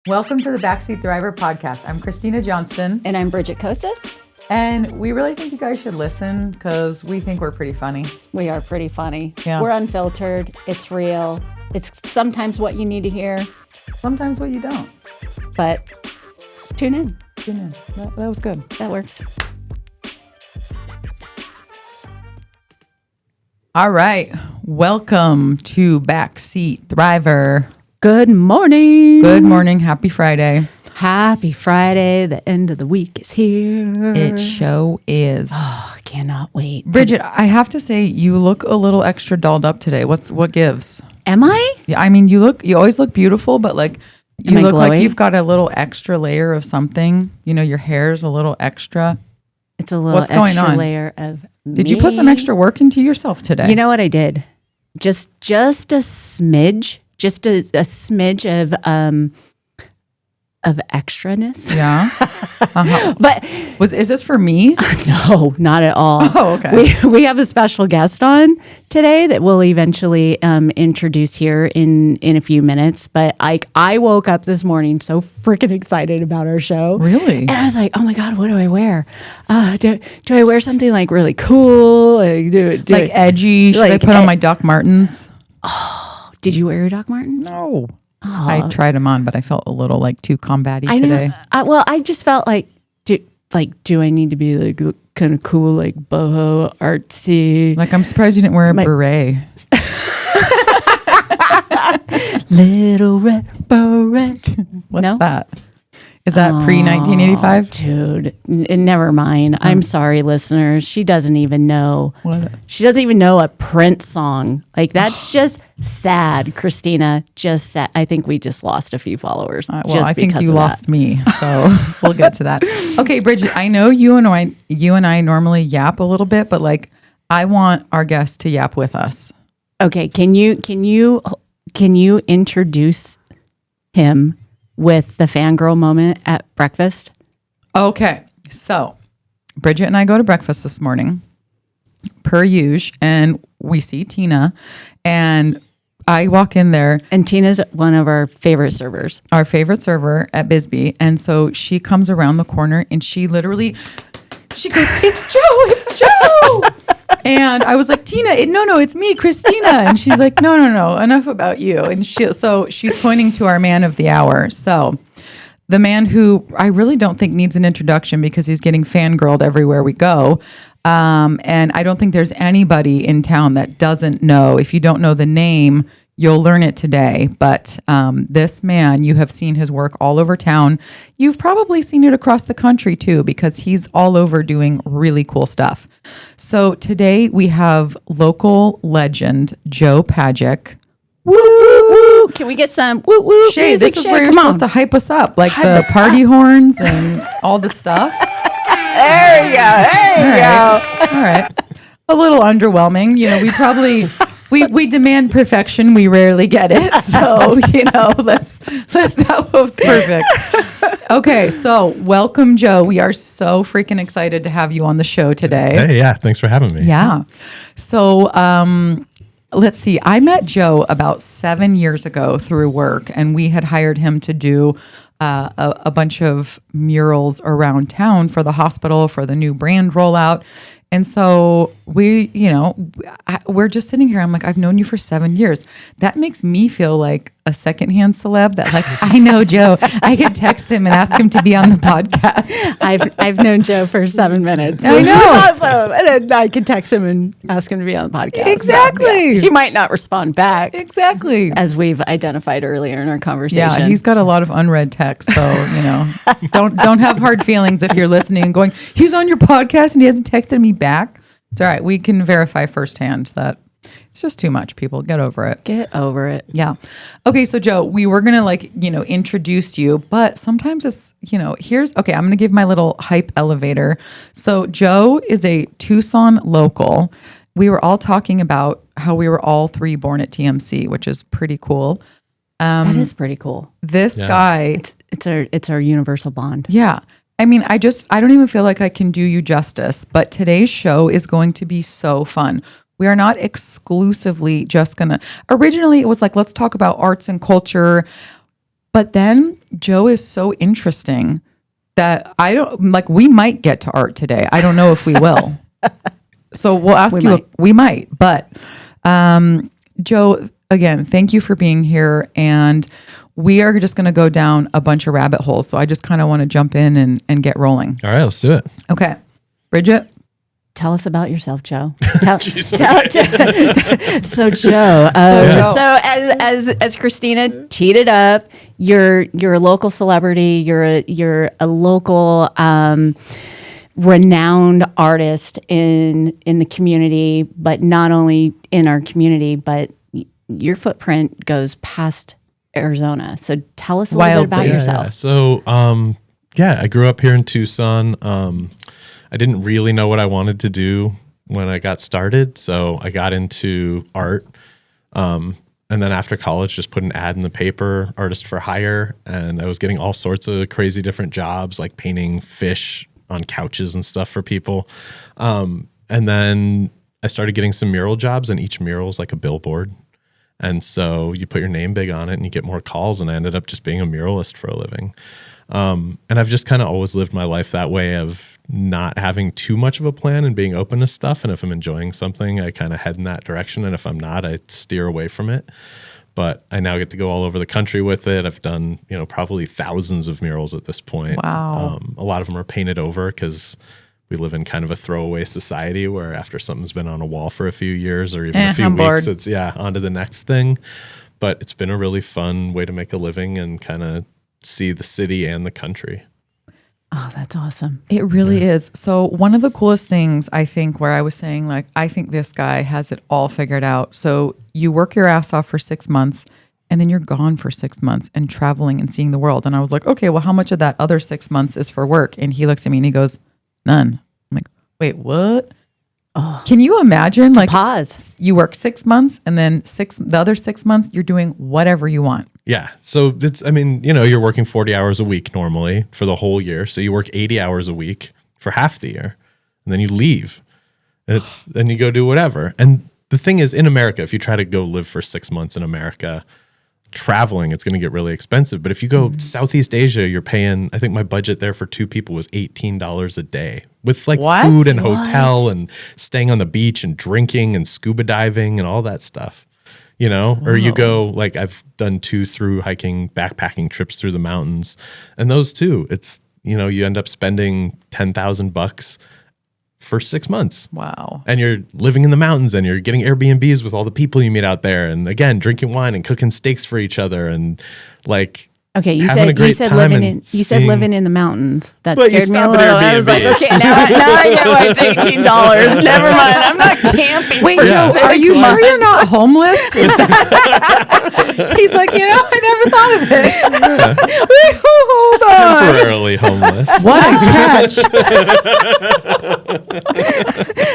Welcome to the Backseat Thriver podcast. I'm Christina Johnston. And I'm Bridget Kostas. And we really think you guys should listen because we think we're pretty funny. We are pretty funny. Yeah. We're unfiltered. It's real. It's sometimes what you need to hear. Sometimes what you don't. But tune in. Tune in. That was good. That works. All right. Welcome to Backseat Thriver. Good morning. Good morning. Happy Friday. Happy Friday. The end of the week is here. It show is. Oh, I cannot wait. Bridget, I have to say you look a little extra dolled up today. What gives? Am I? Yeah, I mean you always look beautiful, but like you look glowing? like you've got a little extra layer of something. You know, your hair's a little extra. It's a little What's going extra on? Layer of Did you put some extra work into yourself today? You know what I did? Just a smidge. Just a smidge of extraness. Yeah. Uh-huh. But Is this for me? no, not at all. Oh, okay. We have a special guest on today that we'll eventually introduce here in a few minutes. But I woke up this morning so freaking excited about our show. Really? And I was like, oh my God, what do I wear? Do I wear something like really cool? Like edgy? Should I put on my Doc Martens? Did you wear your Doc Martens? No. I tried them on, but I felt a little like too combat-y today. I just felt like, do I need to be like kind of cool, like boho, artsy? Like, I'm surprised you didn't wear a beret. Little red beret. What's that? Is that pre-1985? Dude, never mind. I'm sorry, listeners. She doesn't even know. What? She doesn't even know a Prince song. Like, that's just sad, Christina. Just sad. I think we just lost a few followers. I think you lost me. So we'll get to that. Okay, Bridget, I know you and I normally yap a little bit, but like, I want our guest to yap with us. Okay, can you introduce him with the fangirl moment at breakfast? Okay, so Bridget and I go to breakfast this morning, per usual, and we see Tina, and I walk in there. And Tina's one of our favorite servers. Our favorite server at Bisbee, and so she comes around the corner, and she goes, "It's Joe, it's Joe!" And I was like, "Tina, no, it's me, Christina." And she's like, no, enough about you. And she's pointing to our man of the hour. So the man who I really don't think needs an introduction because he's getting fangirled everywhere we go. And I don't think there's anybody in town that doesn't know. If you don't know the name, you'll learn it today. But this man, you have seen his work all over town. You've probably seen it across the country too, because he's all over doing really cool stuff. So today we have local legend Joe Pagac. Woo, woo. Can we get some woo woo? Shay, this is where you're supposed to hype us up, like the party horns and all the stuff. There you go. All right. A little underwhelming. You know, we probably we demand perfection. We rarely get it. So, that was perfect. Okay, so welcome, Joe. We are so freaking excited to have you on the show today. Hey, yeah, thanks for having me. Yeah. So, let's see. I met Joe about 7 years ago through work, and we had hired him to do a bunch of murals around town for the hospital for the new brand rollout. And so we're just sitting here. I'm like, I've known you for 7 years. That makes me feel like a secondhand celeb that like, I know Joe. I could text him and ask him to be on the podcast. I've known Joe for 7 minutes. I know. Awesome. And then I could text him and ask him to be on the podcast. Exactly. So, yeah. He might not respond back. Exactly. As we've identified earlier in our conversation. Yeah, he's got a lot of unread text. So, don't have hard feelings if you're listening and going, he's on your podcast and he hasn't texted me back. It's all right. We can verify firsthand that it's just too much, people. Get over it. Get over it. Yeah. Okay, so Joe, we were going to introduce you, but sometimes it's, I'm going to give my little hype elevator. So Joe is a Tucson local. We were all talking about how we were all three born at TMC, which is pretty cool. That is pretty cool. This guy, it's our universal bond. Yeah. I mean, I don't even feel like I can do you justice, but today's show is going to be so fun. We are not exclusively just originally it was like, let's talk about arts and culture. But then Joe is so interesting that we might get to art today. I don't know if we will. So we'll ask we might. But Joe, again, thank you for being here. And we are just going to go down a bunch of rabbit holes. So I just kind of want to jump in and get rolling. All right, let's do it. Okay. Bridget? Tell us about yourself, Joe. So Joe. Joe, so as Christina teed it up, you're a local celebrity. You're a local renowned artist in the community, but not only in our community, but your footprint goes past Arizona. So tell us a little bit about yourself. Yeah. So I grew up here in Tucson. I didn't really know what I wanted to do when I got started, so I got into art. And then after college, just put an ad in the paper, artist for hire, and I was getting all sorts of crazy different jobs, like painting fish on couches and stuff for people. And then I started getting some mural jobs, and each mural is like a billboard. And so you put your name big on it and you get more calls, and I ended up just being a muralist for a living. And I've just kind of always lived my life that way of not having too much of a plan and being open to stuff. And if I'm enjoying something, I kind of head in that direction. And if I'm not, I steer away from it. But I now get to go all over the country with it. I've done, probably thousands of murals at this point. Wow. A lot of them are painted over because we live in kind of a throwaway society where after something's been on a wall for a few years or even a few weeks, it's on to the next thing. But it's been a really fun way to make a living and kind of see the city and the country. Oh, that's awesome. It really is. So one of the coolest things, I think, where I was saying, like, I think this guy has it all figured out. So you work your ass off for 6 months and then you're gone for 6 months and traveling and seeing the world. And I was like, okay, well, how much of that other 6 months is for work? And he looks at me and he goes, none. I'm like, wait, what? Oh. Can you imagine? Like, pause. You work 6 months and then the other 6 months, you're doing whatever you want. Yeah. So you're working 40 hours a week normally for the whole year. So you work 80 hours a week for half the year and then you leave and then you go do whatever. And the thing is, in America, if you try to go live for 6 months in America, traveling, it's going to get really expensive. But if you go Southeast Asia, you're paying, I think my budget there for 2 people was $18 a day with like food and hotel and staying on the beach and drinking and scuba diving and all that stuff. Or you go, like, I've done 2 through hiking, backpacking trips through the mountains. And those too, it's, you end up spending $10,000 for 6 months. Wow. And you're living in the mountains and you're getting Airbnbs with all the people you meet out there. And again, drinking wine and cooking steaks for each other. And like, okay, you said living in the mountains. That scared me a little. I was like, okay, now I get why it's $18. Never mind. I'm not camping. Wait, for Joe, 6 are you months. sure you're not homeless? He's like, I never thought of it. Hold on. Temporarily homeless. What a catch.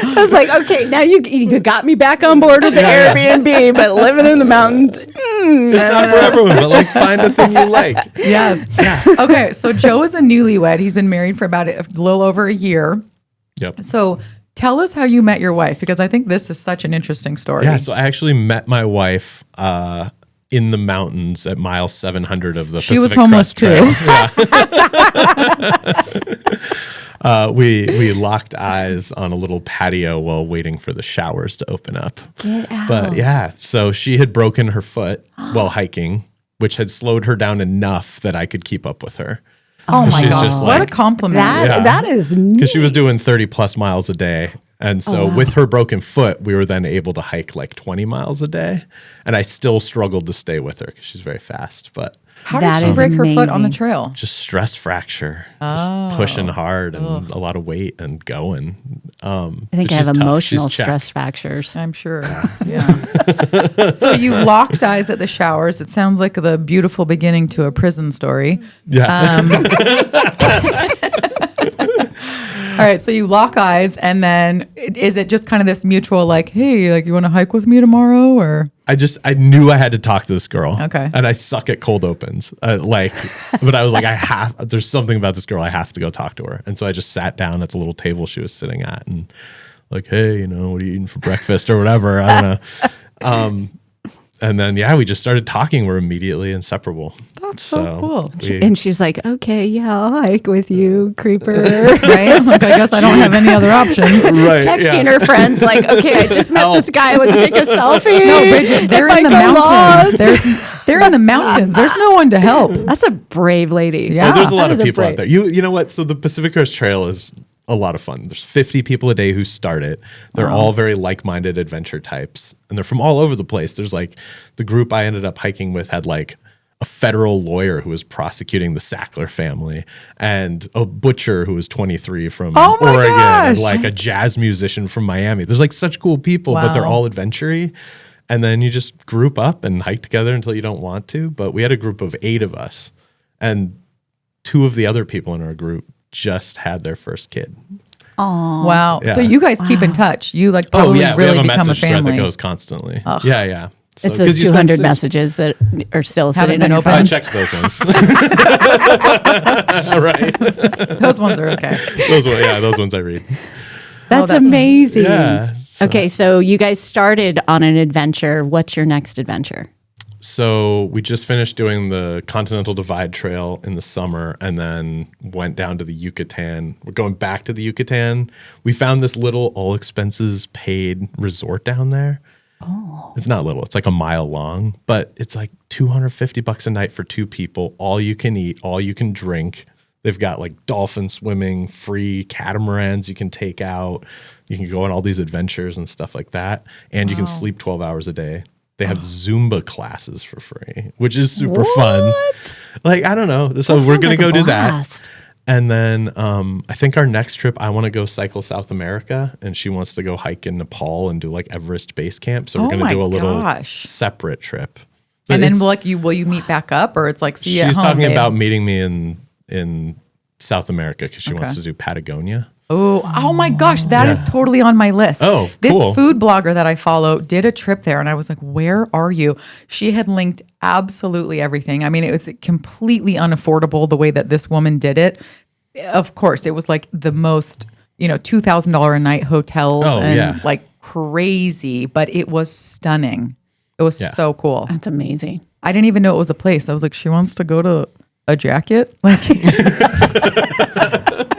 I was like, okay, now you got me back on board with the Airbnb, but living in the mountains. It's not for everyone, but like find a thing you like. Yes. Yeah. Okay. So Joe is a newlywed. He's been married for about a little over a year. Yep. So tell us how you met your wife, because I think this is such an interesting story. Yeah. So I actually met my wife in the mountains at mile 700 of the Pacific was homeless Crest Trail. We locked eyes on a little patio while waiting for the showers to open up. Get out. But yeah, so she had broken her foot while hiking, which had slowed her down enough that I could keep up with her. Oh my She's God. just What a like- compliment. That is neat. Because she was doing 30 plus miles a day. And so with her broken foot, we were then able to hike like 20 miles a day. And I still struggled to stay with her because she's very fast. But How That did she is break her foot on the amazing. trail? just stress fracture, just pushing hard and a lot of weight and going. I think I have emotional stress fractures. I'm sure. Yeah. So you locked eyes at the showers. It sounds like the beautiful beginning to a prison story. Yeah. All right. So you lock eyes, and then is it just kind of this mutual, like, hey, like, you want to hike with me tomorrow, or? I knew I had to talk to this girl. Okay. And I suck at cold opens. But I was like, there's something about this girl. I have to go talk to her. And so I just sat down at the little table she was sitting at and like, hey, what are you eating for breakfast or whatever? I don't know. And then, we just started talking. We're immediately inseparable. That's so cool. And she's like, okay, yeah, I'll hike with you, creeper. Right? Like, I guess I don't have any other options. Right. Texting her friends like, okay, I just met this guy. Let's take a selfie. No, Bridget, they're in the mountains. They're in the mountains. There's no one to help. That's a brave lady. Yeah. Oh, there's a lot of That is people out there. You know what? So the Pacific Crest Trail is a lot of fun. There's 50 people a day who start it. They're all very like-minded adventure types, and they're from all over the place. There's like the group I ended up hiking with had like a federal lawyer who was prosecuting the Sackler family, and a butcher who was 23 from Oregon, and like a jazz musician from Miami. There's like such cool people, but they're all adventure-y. And then you just group up and hike together until you don't want to. But we had a group of 8 of us, and 2 of the other people in our group just had their first kid. Aww. Wow. Yeah. So you guys keep in touch. You like we probably have really a become a message thread family. that goes constantly. Ugh. Yeah. So, It's those 200 messages that are still Haven't sitting been on your opened. I phone. checked those ones. Right. Those ones are okay. Those ones I read. That's that's- amazing. Yeah. Okay, so you guys started on an adventure. What's your next adventure? So we just finished doing the Continental Divide Trail in the summer and then went down to the Yucatan. We're going back to the Yucatan. We found this little all expenses paid resort down there. Oh. It's not little. It's like a mile long, but it's like $250 a night for 2 people. All you can eat, all you can drink. They've got like dolphin swimming, free catamarans you can take out. You can go on all these adventures and stuff like that. And you can sleep 12 hours a day. They have Zumba classes for free, which is super fun. Like, I don't know. So we're going to go do that. And then I think our next trip, I want to go cycle South America. And she wants to go hike in Nepal and do like Everest Base Camp. So we're going to do a little separate trip. But And then will you meet back up, or it's like, see you at she's home, talking babe? about meeting me in South America because she wants to do Patagonia. Oh my gosh, that is totally on my list. Oh, this cool. food blogger that I follow did a trip there, and I was like, where are you? She had linked absolutely everything. I mean, it was completely unaffordable the way that this woman did it. Of course, it was like the most, $2,000 a night hotels like crazy, but it was stunning. It was so cool. That's amazing. I didn't even know it was a place. I was like, she wants to go to a jacket? Like,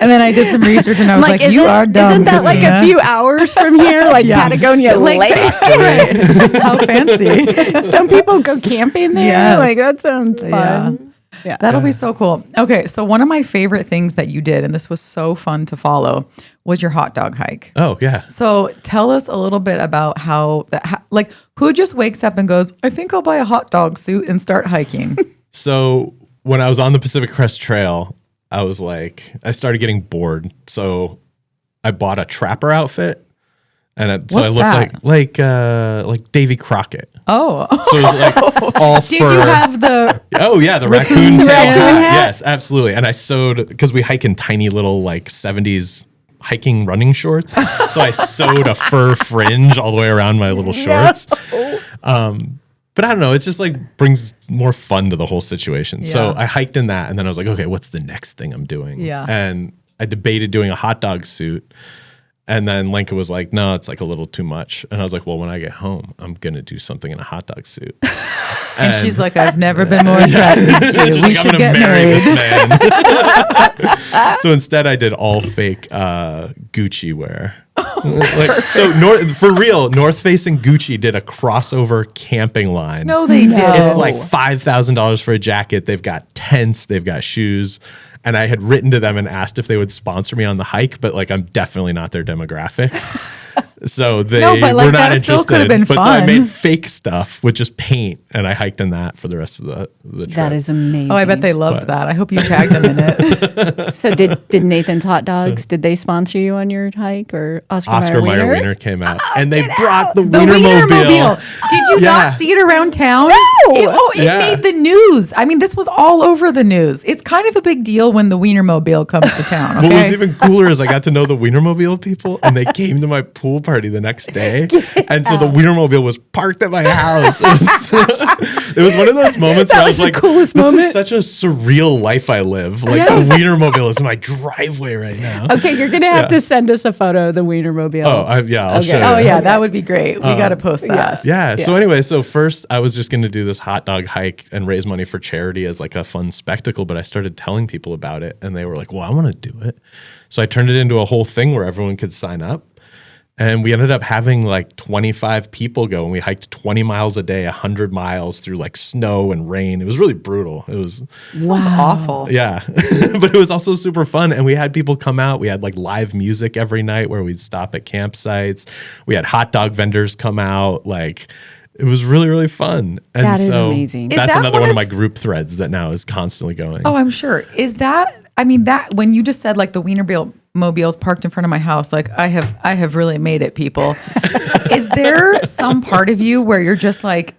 and then I did some research and I was like, you are dumb. Isn't that like a Christina. few hours from here? Like Patagonia Lake? How fancy. Don't people go camping there? Yes. Like, that sounds fun. Yeah. That'll be so cool. Okay, so one of my favorite things that you did, and this was so fun to follow, was your hot dog hike. Oh, yeah. So tell us a little bit about who just wakes up and goes, I think I'll buy a hot dog suit and start hiking. So when I was on the Pacific Crest Trail, I was like, I started getting bored. So I bought a trapper outfit. And so I looked like Davy Crockett. Oh. So it was like all Did you have the... Oh, yeah, the raccoon tail hat. Yes, absolutely. And I sewed, because we hike in tiny little like 70s hiking running shorts. So I sewed a fur fringe all the way around my little shorts. But I don't know, it just like brings more fun to the whole situation. Yeah. So I hiked in that, and then I was like, okay, what's the next thing I'm doing? Yeah. And I debated doing a hot dog suit. And then Lenka was like, no, it's like a little too much. And I was like, well, when I get home, I'm going to do something in a hot dog suit. And she's like, I've never been more attracted to you. We like, should I'm get gonna marry married. this man. So instead I did all fake Gucci wear. For real, North Face and Gucci did a crossover camping line. No, they did. It's like $5,000 for a jacket. They've got tents. They've got shoes. And I had written to them and asked if they would sponsor me on the hike, but like I'm definitely not their demographic. So they were not that still could interested. have been But fun. so I made fake stuff with just paint, and I hiked in that for the rest of the trip. That is amazing. Oh, I bet they loved that. I hope you tagged them in it. So did Nathan's Hot Dogs, did they sponsor you on your hike, or Oscar Mayer Wiener came out, and they brought the The Wienermobile. Did you not see it around town? No. It made the news. I mean, this was all over the news. It's kind of a big deal when the Wienermobile comes to town. Okay? What was even cooler is I got to know the Wienermobile people, and they came to my pool party the next day. And so the Wienermobile was parked at my house. It was one of those moments where I was the like, coolest this moment. is such a surreal life I live. Like the Wienermobile is in my driveway right now. Okay, you're going to have to send us a photo of the Wienermobile. I'll show you. Oh yeah, that would be great. We got to post that. Yeah. So anyway, first I was just going to do this hot dog hike and raise money for charity as like a fun spectacle, but I started telling people about it and they were like, well, I want to do it. So I turned it into a whole thing where everyone could sign up. And we ended up having like 25 people go, and we hiked 20 miles a day, 100 miles through like snow and rain. It was really brutal. It was Sounds awful. yeah, but it was also super fun. And we had people come out. We had like live music every night where we'd stop at campsites. We had hot dog vendors come out. Like it was really, really fun. And That is amazing. That's Is that another one one of of my group threads that now is constantly going. Oh, I'm sure. Is that? I mean, that when you just said like the Wienermobile's parked in front of my house, like I have really made it, people. Is there some part of you where you're just like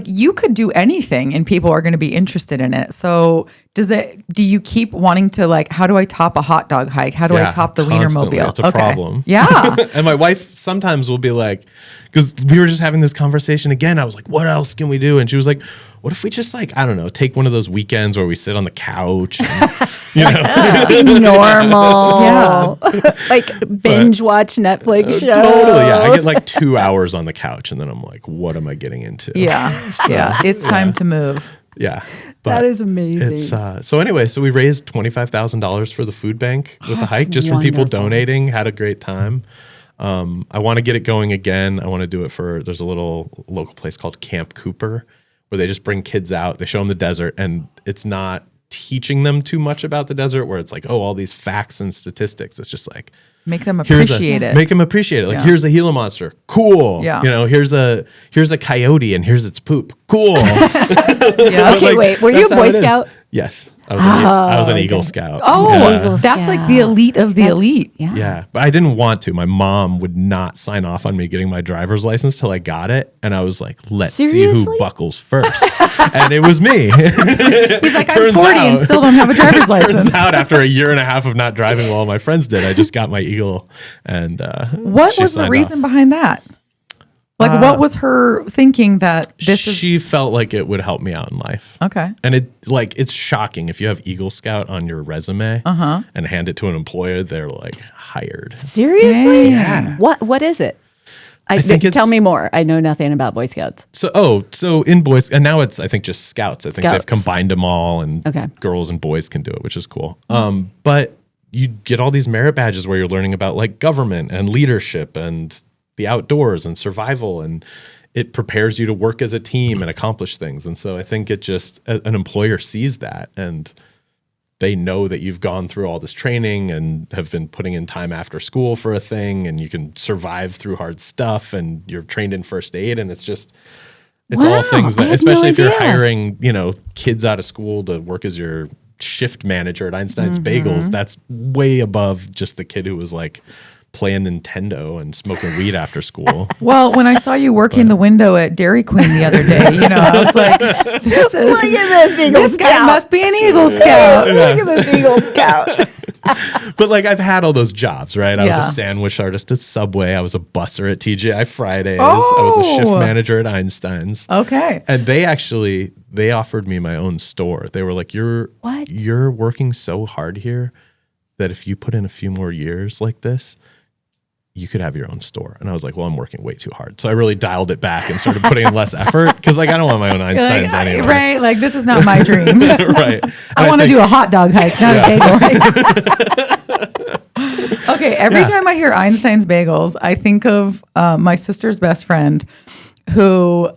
you could do anything and people are going to be interested in it? So do you keep wanting to like, how do I top a hot dog hike? How do I top the constantly. Wienermobile? It's a problem. Yeah. And my wife sometimes will be like, because we were just having this conversation again. I was like, what else can we do? And she was like, what if we just like, I don't know, take one of those weekends where we sit on the couch and, Be normal. Yeah. Like binge watch Netflix shows. Totally. Yeah. I get like 2 hours on the couch and then I'm like, what am I getting into? Yeah. Yeah. It's time to move. Yeah. That is amazing. It's, so anyway, so we raised $25,000 for the food bank with the hike, just from people wonderful. donating. Had a great time. I want to get it going again. I want to do it there's a little local place called Camp Cooper where they just bring kids out. They show them the desert, and it's not teaching them too much about the desert where it's like, oh, all these facts and statistics. It's just like, Make them appreciate it. Make them appreciate it. Like, Yeah. here's a Gila monster. Cool. Yeah. Here's a coyote and here's its poop. Cool. Yeah. Okay, wait. Were you a that's how Boy it is. Scout? Yes. I was an Eagle okay. Scout. Oh, Eagle that's like Scout. the elite of the elite. Yeah. Yeah, but I didn't want to. My mom would not sign off on me getting my driver's license till I got it. And I was like, let's see Seriously? who buckles first. And it was me. He's like, I'm Turns 40 and out- still don't have a driver's license. Turns out after a year and a half of not driving while all my friends did, I just got my Eagle. And What she was the signed reason off. behind that? Like, what was her thinking that She felt like it would help me out in life. Okay. And it's shocking if you have Eagle Scout on your resume and hand it to an employer, they're like hired. Seriously? Yeah. What is it? think it's- Tell me more. I know nothing about Boy Scouts. So in Boys, and now it's I think just Scouts. I think Scouts. they've combined them all, and Okay. girls and boys can do it, which is cool. But you get all these merit badges where you're learning about like government and leadership and the outdoors and survival, and it prepares you to work as a team and accomplish things. And so I think it just an employer sees that and they know that you've gone through all this training and have been putting in time after school for a thing, and you can survive through hard stuff, and you're trained in first aid, and it's all Wow, things I that, had especially no if you're idea. hiring, kids out of school to work as your shift manager at Einstein's Bagels, that's way above just the kid who was like playing Nintendo and smoking weed after school. Well, when I saw you working the window at Dairy Queen the other day, I was like, Look at this Eagle this guy must be an Eagle Scout. Look at this Eagle Scout. But like I've had all those jobs, right? I was Yeah. a sandwich artist at Subway. I was a busser at TGI Fridays. I was a shift Oh. manager at Einstein's. Okay. And they offered me my own store. They were like, What? You're working so hard here that if you put in a few more years like this, you could have your own store. And I was like, well, I'm working way too hard. So I really dialed it back and started putting in less effort because like I don't want my own You're Einsteins like, anyway. right? Like, this is not my dream. Right. I want to do a hot dog hike, not a bagel hike. Okay, every time I hear Einstein's Bagels, I think of my sister's best friend who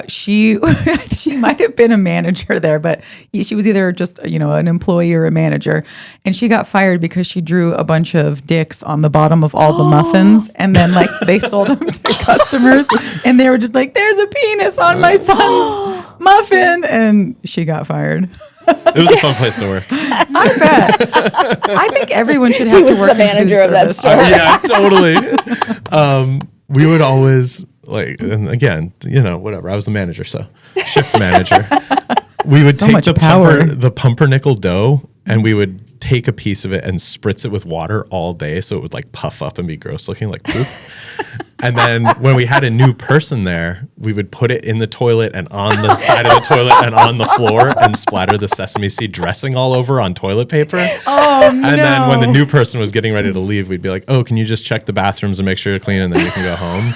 she might have been a manager there, but she was either just an employee or a manager, and she got fired because she drew a bunch of dicks on the bottom of all the muffins, and then like they sold them to customers, and they were just like, "There's a penis on my son's muffin," and she got fired. It was a fun place to work. I bet. I think everyone should have He was to work the manager in of that food store. service. Yeah, totally. We would always and again, whatever. I was the manager, so shift manager. We would So take much the power. pumpernickel dough, and we would take a piece of it and spritz it with water all day, so it would like puff up and be gross looking like poop. And then when we had a new person there, we would put it in the toilet and on the side of the toilet and on the floor and splatter the sesame seed dressing all over on toilet paper. Oh, no. And then when the new person was getting ready to leave, we'd be like, oh, can you just check the bathrooms and make sure you're clean and then you can go home?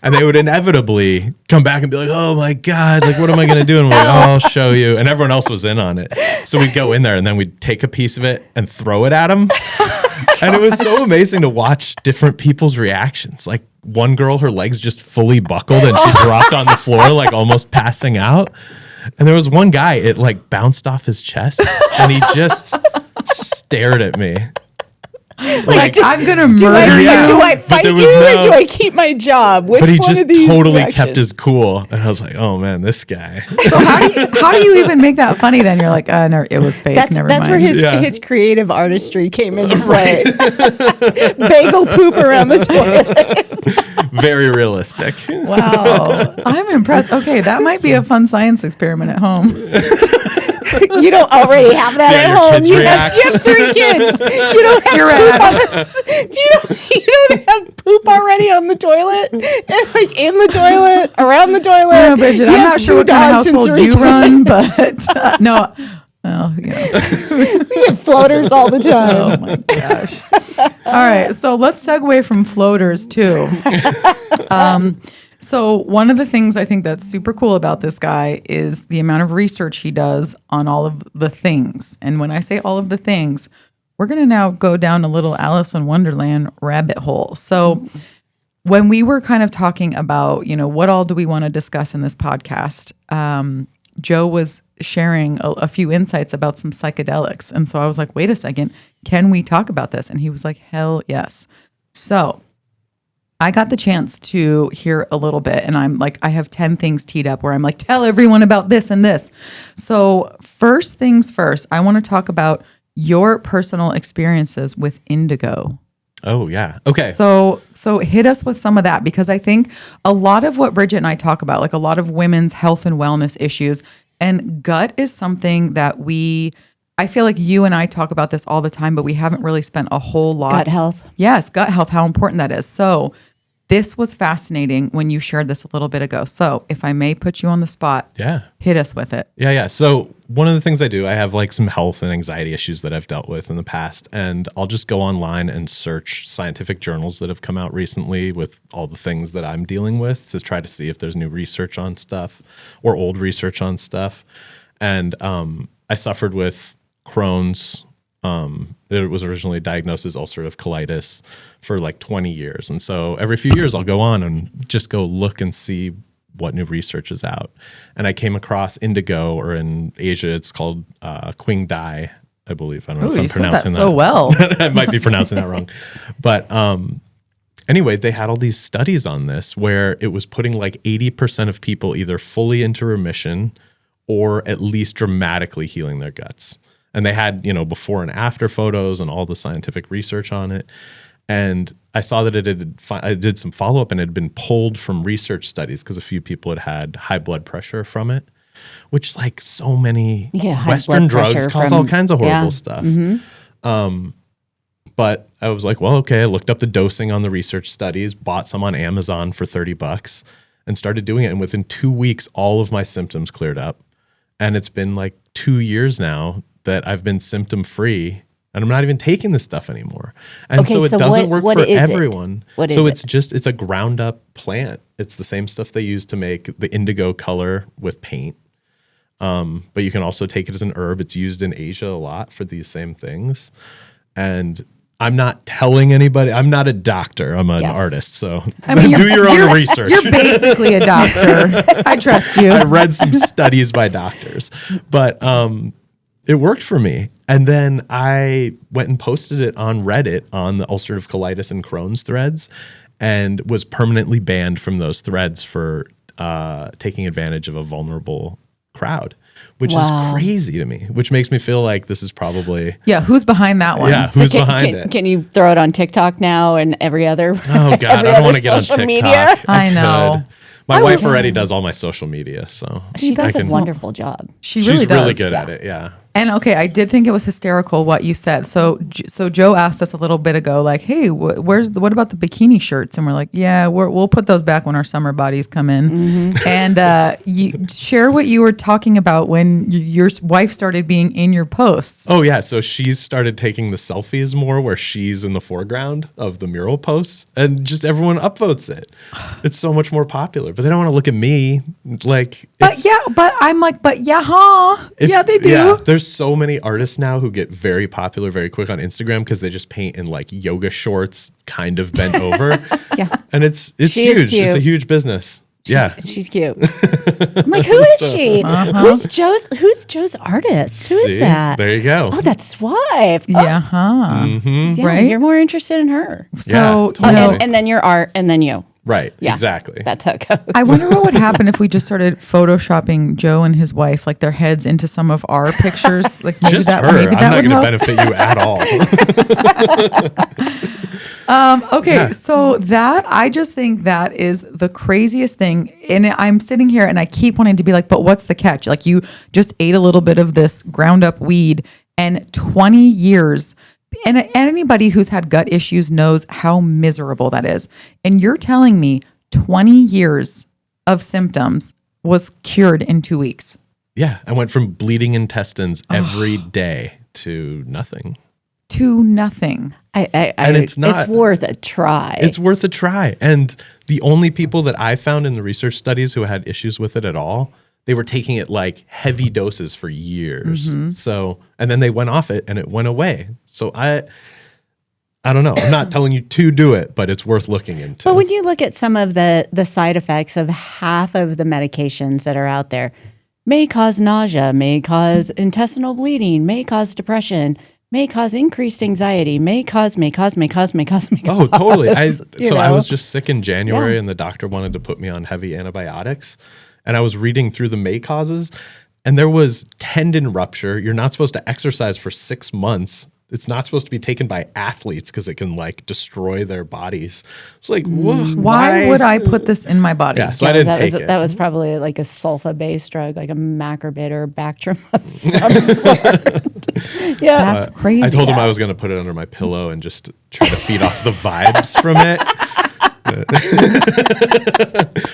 And they would inevitably come back and be like, oh my God, like, what am I going to do? And we're like, oh, I'll show you. And everyone else was in on it. So we'd go in there and then we'd take a piece of it and throw it at them. And it was so amazing to watch different people's reactions. Like one girl, her legs just fully buckled and she dropped on the floor, like almost passing out. And there was one guy, it like bounced off his chest and he just stared at me. Like, I'm going to murder you. Do I fight you or do I keep my job? Which but he one just of these totally reactions? kept his cool. And I was like, oh man, this guy. So how do you even make that funny then? You're like, no, it was fake. Never That's mind. where his creative artistry came into play. Bagel poop around the toilet. Very realistic. Wow. I'm impressed. Okay, that might be a fun science experiment at home. You don't already have that See at how your home. kids You react. have 3 kids. You don't have You're poop at- on the, you don't have poop already on the toilet, and like in the toilet, around the toilet. No, Bridget, You I'm have not sure 2 what kind of dogs and household 3 you kids. run, but no. Well, yeah. We get floaters all the Oh time. my gosh. All right. So let's segue from floaters too. So one of the things I think that's super cool about this guy is the amount of research he does on all of the things. And when I say all of the things, we're going to now go down a little Alice in Wonderland rabbit hole. So when we were kind of talking about, what all do we want to discuss in this podcast, Joe was sharing a few insights about some psychedelics. And so I was like, wait a second, can we talk about this? And he was like, hell yes. So I got the chance to hear a little bit, and I'm like, I have 10 things teed up where I'm like, tell everyone about this and this. So first things first, I want to talk about your personal experiences with indigo. Oh yeah. Okay. So hit us with some of that, because I think a lot of what Bridget and I talk about, like a lot of women's health and wellness issues, and gut is something that I feel like you and I talk about this all the time, but we haven't really spent a whole lot. Gut health. Yes, gut health, how important that is. So this was fascinating when you shared this a little bit ago. So if I may put you on the spot, Yeah. hit us with it. Yeah. So one of the things I do, I have like some health and anxiety issues that I've dealt with in the past, and I'll just go online and search scientific journals that have come out recently with all the things that I'm dealing with to try to see if there's new research on stuff or old research on stuff. And I suffered with Crohn's. It was originally diagnosed as ulcerative colitis for like 20 years. And so every few years I'll go on and just go look and see what new research is out. And I came across indigo, or in Asia it's called quing dai, I believe. I don't know if I'm You said pronouncing that so that. well. I might be pronouncing that wrong. But anyway, they had all these studies on this where it was putting like 80% of people either fully into remission or at least dramatically healing their guts. And they had, before and after photos and all the scientific research on it. And I saw that I did some follow-up, and it had been pulled from research studies because a few people had had high blood pressure from it, which like so many high Western blood pressure drugs cause from- all kinds of horrible yeah. stuff. But I was like, well, okay, I looked up the dosing on the research studies, bought some on Amazon for $30 and started doing it. And within 2 weeks, all of my symptoms cleared up. And it's been like 2 years now that I've been symptom free, and I'm not even taking this stuff anymore. And Okay, so it so doesn't what work for is it? everyone. What So is it's a ground up plant. It's the same stuff they use to make the indigo color with paint. But you can also take it as an herb. It's used in Asia a lot for these same things. And I'm not telling anybody. I'm not a doctor. I'm an Yes. artist. So mean, do your own research. You're basically a doctor. I trust you. I read some studies by doctors, but it worked for me. And then I went and posted it on Reddit on the ulcerative colitis and Crohn's threads, and was permanently banned from those threads for taking advantage of a vulnerable crowd, which Wow. is crazy to me, which makes me feel like this is probably, Yeah, who's behind that one? yeah, So who's behind it? Can you throw it on TikTok now and every other? Oh God, every I don't other want to get on social TikTok. media? I know. could. My wife already does all my social media, so She does I a can- wonderful job. She She's really does. really good at it. Yeah. And okay, I did think it was hysterical what you said. So Joe asked us a little bit ago, like, "Hey, what about the bikini shirts?" And we're like, "Yeah, we'll put those back when our summer bodies come in." Mm-hmm. And you share what you were talking about when your wife started being in your posts. Oh yeah, so she's started taking the selfies more, where she's in the foreground of the mural posts, and just everyone upvotes it. It's so much more popular, but they don't want to look at me. Like, but I'm like, yeah, they do. Yeah, there's so many artists now who get very popular very quick on Instagram because they just paint in like yoga shorts, kind of bent over. Yeah, and it's she huge. It's a huge business. She's cute. I'm like, who is she? Who's Joe's artist? Who is that? There you go. Oh, that's his wife. Yeah, Yeah, right. You're more interested in her. So, totally. And then your art, and then you. Right. Yeah, Exactly. That's how it goes. I wonder what would happen if we just started photoshopping Joe and his wife, like their heads into some of our pictures. Like maybe just that. her. Maybe that I'm not would going to benefit you at all. Okay, so that I just think that is the craziest thing. And I'm sitting here and I keep wanting to be like, but what's the catch? Like you just ate a little bit of this ground up weed and 20 years. And anybody who's had gut issues knows how miserable that is. And you're telling me 20 years of symptoms was cured in 2 weeks. Yeah. I went from bleeding intestines every day to nothing. To nothing. And it's worth a try. It's worth a try. And the only people that I found in the research studies who had issues with it at all, they were taking it like heavy doses for years. Mm-hmm. So, and then they went off it and it went away. So I don't know. I'm not telling you to do it, but it's worth looking into. But when you look at some of the side effects of half of the medications that are out there, may cause nausea, may cause intestinal bleeding, may cause depression, may cause increased anxiety, may cause. Oh, totally. I was just sick in January and the doctor wanted to put me on heavy antibiotics. And I was reading through the may causes and there was tendon rupture. You're not supposed to exercise for 6 months. It's not supposed to be taken by athletes because it can like destroy their bodies. It's like, why would I put this in my body? Yeah, so I didn't take it. That was probably like a sulfa-based drug, like a macrobid or Bactrim of some sort. Yeah, that's crazy. I told him I was going to put it under my pillow and just try to feed off the vibes from it.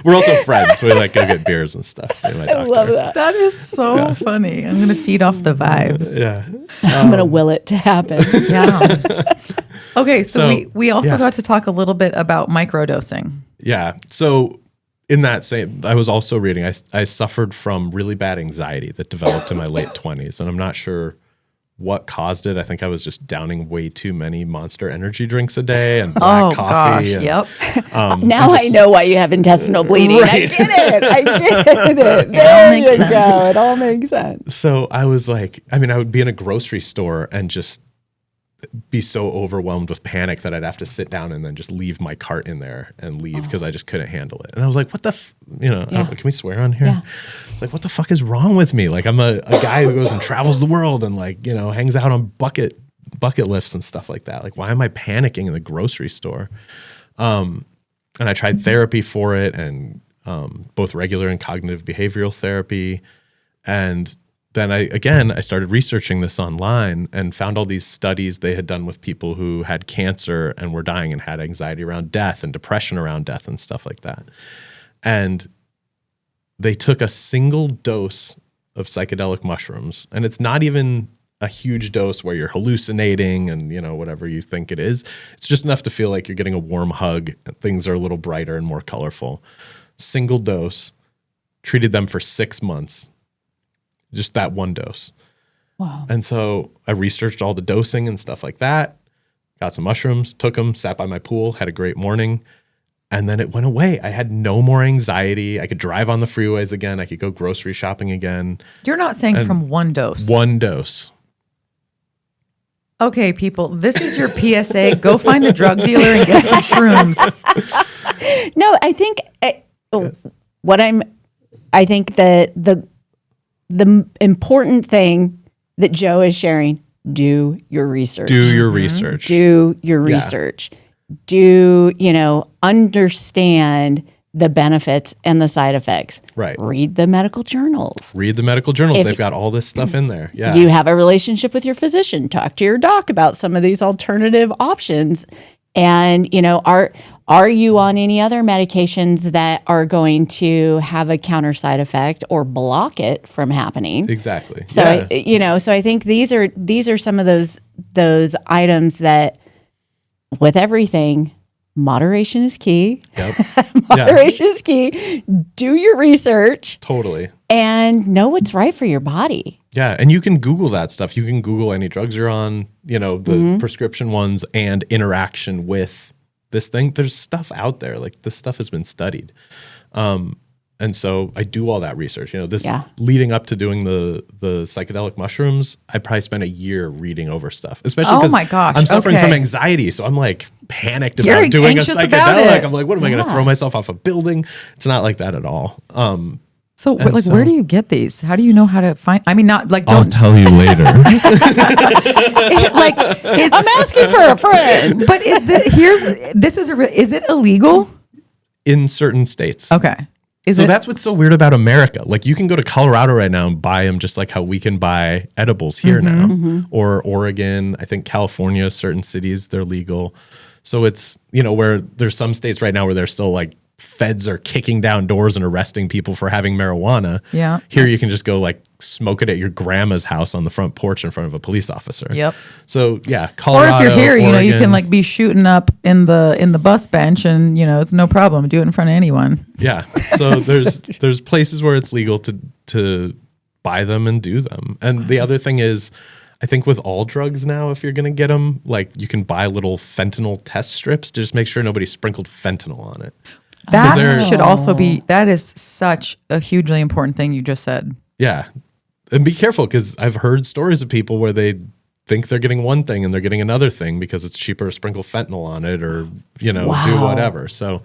We're also friends. So we like go get beers and stuff. I love that. That is so funny. I'm going to feed off the vibes. Yeah. I'm going to will it to happen. Yeah. Okay. So we also got to talk a little bit about microdosing. Yeah. So in that same, I was also reading, I suffered from really bad anxiety that developed in my late 20s. And I'm not sure what caused it. I think I was just downing way too many Monster energy drinks a day and black coffee. Gosh, yep. Now I know why you have intestinal bleeding. Right. I get it. There you go. It all makes sense. So I was like, I would be in a grocery store and just be so overwhelmed with panic that I'd have to sit down and then just leave my cart in there and leave because I just couldn't handle it. And I was like, what the, can we swear on here? Yeah. Like, what the fuck is wrong with me? Like, I'm a guy who goes and travels the world and like, hangs out on bucket lifts and stuff like that. Like, why am I panicking in the grocery store? And I tried therapy for it and both regular and cognitive behavioral therapy. And then I started researching this online and found all these studies they had done with people who had cancer and were dying and had anxiety around death and depression around death and stuff like that. And they took a single dose of psychedelic mushrooms, and it's not even a huge dose where you're hallucinating and, whatever you think it is. It's just enough to feel like you're getting a warm hug and things are a little brighter and more colorful. Single dose, treated them for 6 months. Just that one dose. Wow. And so I researched all the dosing and stuff like that, got some mushrooms, took them, sat by my pool, had a great morning, and then it went away. I had no more anxiety. I could drive on the freeways again. I could go grocery shopping again. You're not saying from one dose. One dose. Okay, people, this is your PSA. Go find a drug dealer and get some shrooms. No, I think I think that the important thing that Joe is sharing, do your research. Do your research. Do your research. Do, understand the benefits and the side effects. Right. Read the medical journals. Read the medical journals. If They've got all this stuff in there. Yeah. You have a relationship with your physician. Talk to your doc about some of these alternative options. And, you know, are you on any other medications that are going to have a counter side effect or block it from happening? Exactly. So, you know, so I think these are some of those items that with everything, moderation is key. Yep. Moderation is key. Do your research. Totally. And know what's right for your body. Yeah. And you can Google that stuff. You can Google any drugs you're on, you know, the prescription ones and interaction with this thing. There's stuff out there. Like this stuff has been studied. And so I do all that research, you know, this leading up to doing the psychedelic mushrooms, I probably spent a year reading over stuff, especially because I'm suffering from anxiety. So I'm like panicked about doing a psychedelic. I'm like, what am I going to throw myself off a building? It's not like that at all. So where do you get these? How do you know how to find? I mean, not like. I'll tell you later. I'm asking for a friend. But is it illegal in certain states? Okay. That's what's so weird about America. Like you can go to Colorado right now and buy them just like how we can buy edibles here now, or Oregon. I think California, certain cities they're legal. So it's, you know, where there's some states right now where they're still like. Feds are kicking down doors and arresting people for having marijuana. Yeah. Here you can just go like smoke it at your grandma's house on the front porch in front of a police officer. Yep. So yeah, Colorado. Or if you're here, Oregon, you know, you can like be shooting up in the bus bench and, you know, it's no problem. Do it in front of anyone. Yeah. So there's places where it's legal to buy them and do them. And the other thing is, I think with all drugs now, if you're going to get them, like you can buy little fentanyl test strips to just make sure nobody sprinkled fentanyl on it. That should also be, that is such a hugely important thing you just said. Yeah. And be careful because I've heard stories of people where they think they're getting one thing and they're getting another thing because it's cheaper to sprinkle fentanyl on it or, you know, do whatever. So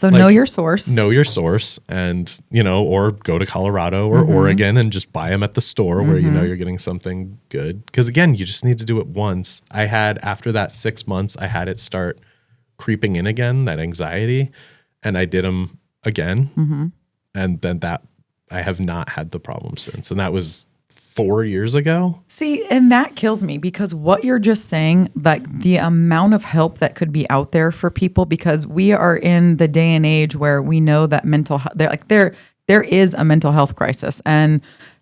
like, know your source. Know your source and, you know, or go to Colorado or Oregon and just buy them at the store where you know you're getting something good. Because again, you just need to do it once. After that 6 months, I had it start creeping in again, that anxiety. And I did them again. And then I have not had the problem since. And that was 4 years ago. See, and that kills me because what you're just saying, like the amount of help that could be out there for people, because we are in the day and age where we know that there is a mental health crisis. And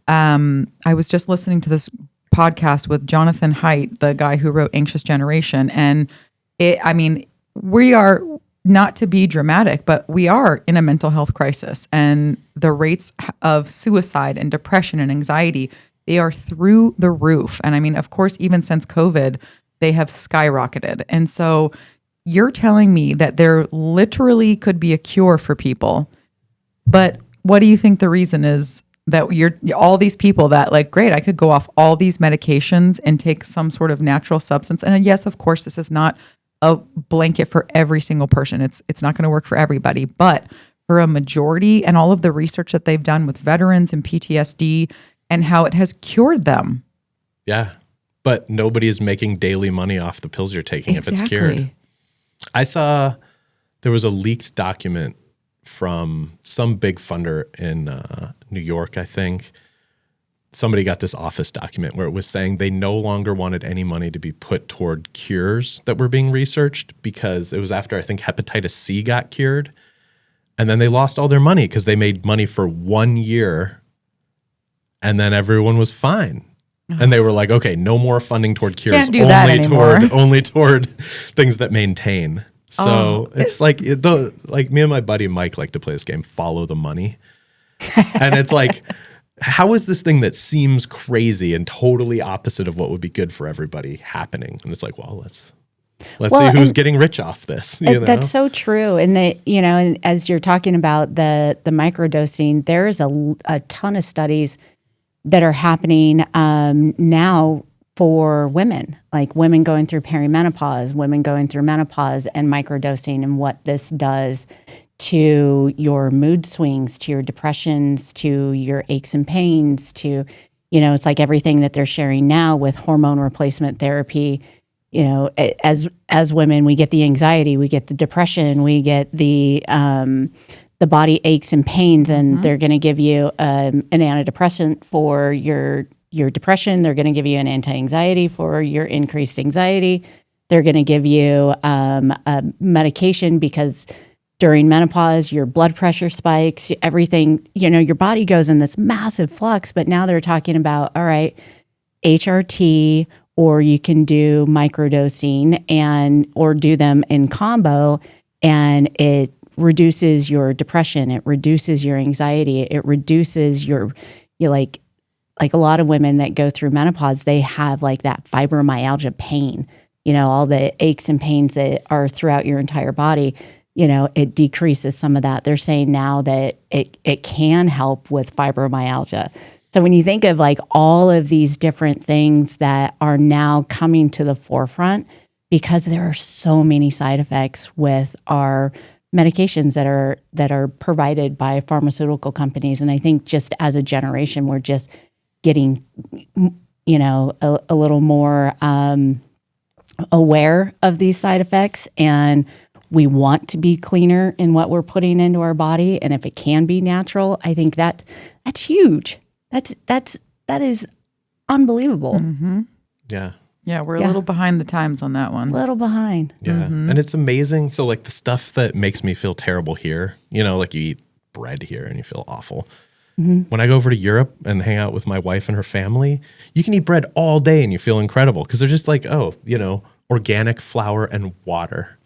I was just listening to this podcast with Jonathan Haidt, the guy who wrote Anxious Generation. And we are, not to be dramatic, but we are in a mental health crisis, and the rates of suicide and depression and anxiety, they are through the roof. And I mean, of course, even since COVID, they have skyrocketed. And so you're telling me that there literally could be a cure for people, but what do you think the reason is that all these people that like, great, I could go off all these medications and take some sort of natural substance. And yes, of course, this is not a blanket for every single person. It's not going to work for everybody, but for a majority, and all of the research that they've done with veterans and PTSD and how it has cured them. Yeah. But nobody is making daily money off the pills you're taking if it's cured. I saw there was a leaked document from some big funder in New York, I think. Somebody got this office document where it was saying they no longer wanted any money to be put toward cures that were being researched because it was after, I think, hepatitis C got cured. And then they lost all their money because they made money for 1 year and then everyone was fine. And they were like, okay, no more funding toward cures. Can't do that anymore. Only toward things that maintain. So it's like me and my buddy Mike like to play this game, Follow the Money. And it's like, how is this thing that seems crazy and totally opposite of what would be good for everybody happening? And it's like, well, let's see who's getting rich off this. You know? That's so true. And and as you're talking about the microdosing, there's a ton of studies that are happening now for women, like women going through perimenopause, women going through menopause, and microdosing, and what this does to your mood swings, to your depressions, to your aches and pains, to, it's like everything that they're sharing now with hormone replacement therapy. As women, we get the anxiety, we get the depression, we get the the body aches and pains, and they're going to give you an antidepressant for your depression. They're going to give you an anti-anxiety for your increased anxiety. They're going to give you a medication because during menopause, your blood pressure spikes, everything, your body goes in this massive flux. But now they're talking about, all right, HRT, or you can do microdosing or do them in combo, and it reduces your depression, it reduces your anxiety, it reduces your like a lot of women that go through menopause, they have like that fibromyalgia pain, all the aches and pains that are throughout your entire body, it decreases some of that. They're saying now that it can help with fibromyalgia. So when you think of like all of these different things that are now coming to the forefront, because there are so many side effects with our medications that are provided by pharmaceutical companies. And I think just as a generation, we're just getting, a little more aware of these side effects, and we want to be cleaner in what we're putting into our body. And if it can be natural, I think that's huge. That is unbelievable. Mm-hmm. Yeah. Yeah, we're a little behind the times on that one. A little behind. Yeah. And it's amazing. So like the stuff that makes me feel terrible here, like you eat bread here and you feel awful. When I go over to Europe and hang out with my wife and her family, you can eat bread all day and you feel incredible because they're just like, organic flour and water.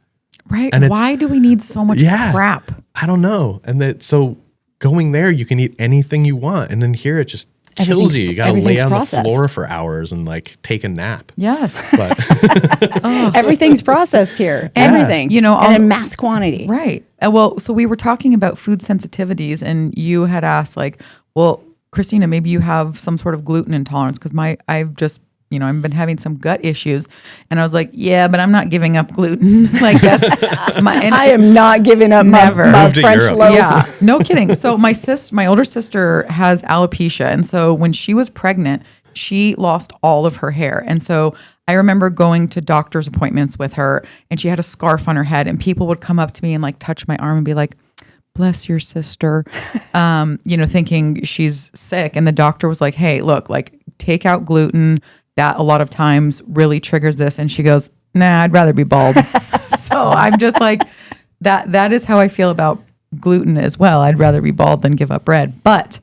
Right. And why do we need so much crap? I don't know. And so going there, you can eat anything you want. And then here it just kills you. You got to lay on the floor for hours and like take a nap. Yes. But everything's processed here. Everything. And in mass quantity. Right. Well, so we were talking about food sensitivities, and you had asked like, well, Christina, maybe you have some sort of gluten intolerance because I've just, I've been having some gut issues. And I was like, yeah, but I'm not giving up gluten. Like that's I am not giving up my French loaf. Yeah, no kidding. So my older sister has alopecia. And so when she was pregnant, she lost all of her hair. And so I remember going to doctor's appointments with her, and she had a scarf on her head, and people would come up to me and like touch my arm and be like, bless your sister, thinking she's sick. And the doctor was like, hey, look, like take out gluten. That a lot of times really triggers this. And she goes, nah, I'd rather be bald. So I'm just like, that is how I feel about gluten as well. I'd rather be bald than give up bread. But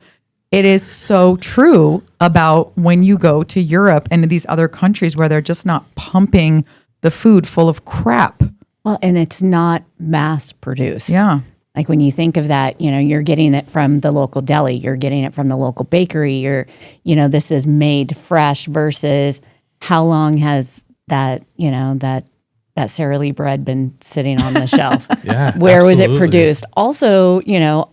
it is so true about when you go to Europe and to these other countries where they're just not pumping the food full of crap. Well, and it's not mass produced. Yeah. Like when you think of that, you're getting it from the local deli, you're getting it from the local bakery, this is made fresh versus how long has that Sara Lee bread been sitting on the shelf? Yeah. Where absolutely. was it produced? Also,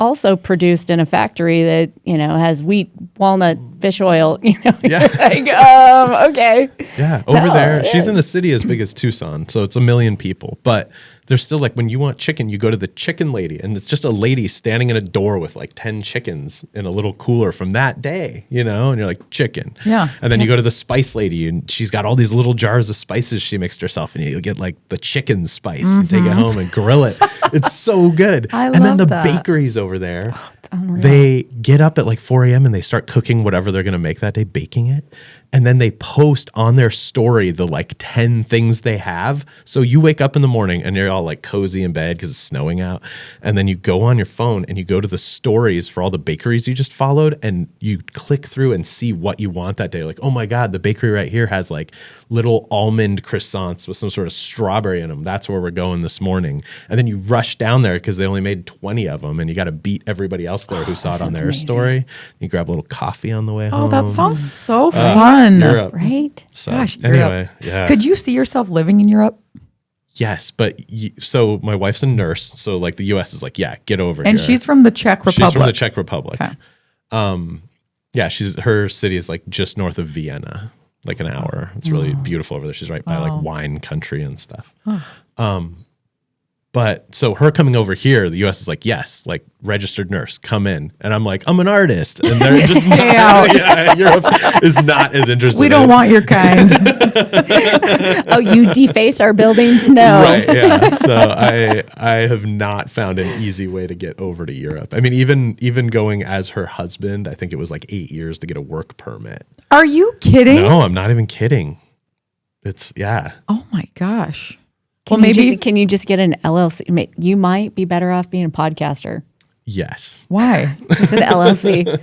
also produced in a factory that, has wheat, walnut, fish oil, Yeah. like, okay. Yeah. Over there, she's in a city as big as Tucson, so it's 1 million people. But there's still like when you want chicken, you go to the chicken lady, and it's just a lady standing in a door with like 10 chickens in a little cooler from that day, and you're like, chicken. Yeah. And then you go to the spice lady, and she's got all these little jars of spices she mixed herself, and you get like the chicken spice and take it home and grill it. It's so good. I and then love the that. bakeries over there, unreal. they get up at like 4 a.m. and they start cooking whatever they're going to make that day, baking it. And then they post on their story the like 10 things they have. So you wake up in the morning and you're all like cozy in bed because it's snowing out. And then you go on your phone and you go to the stories for all the bakeries you just followed, and you click through and see what you want that day. Like, oh my God, the bakery right here has like little almond croissants with some sort of strawberry in them. That's where we're going this morning. And then you rush down there because they only made 20 of them, and you got to beat everybody else there who saw it on their amazing. story. You grab a little coffee on the way home. Oh, that sounds so fun. Europe. Right? So, Gosh, anyway, Europe. yeah. Could you see yourself living in Europe? Yes, but so my wife's a nurse, so like the U.S. is like, yeah, get over here. And she's from the Czech Republic. She's from the Czech Republic. Okay. Yeah, her city is like just north of Vienna, like an hour. It's really beautiful over there. She's right by like wine country and stuff. But so her coming over here, the U.S. is like, yes, like registered nurse, come in. And I'm like, I'm an artist. And they're just Stay out. Yeah, Europe is not as interested. We don't want your kind. Oh, you deface our buildings? No. Right, yeah. So I have not found an easy way to get over to Europe. I mean, even going as her husband, I think it was like 8 years to get a work permit. Are you kidding? No, I'm not even kidding. It's, yeah. Oh my gosh. Can you just get an LLC? You might be better off being a podcaster. Yes. Why? Just an LLC.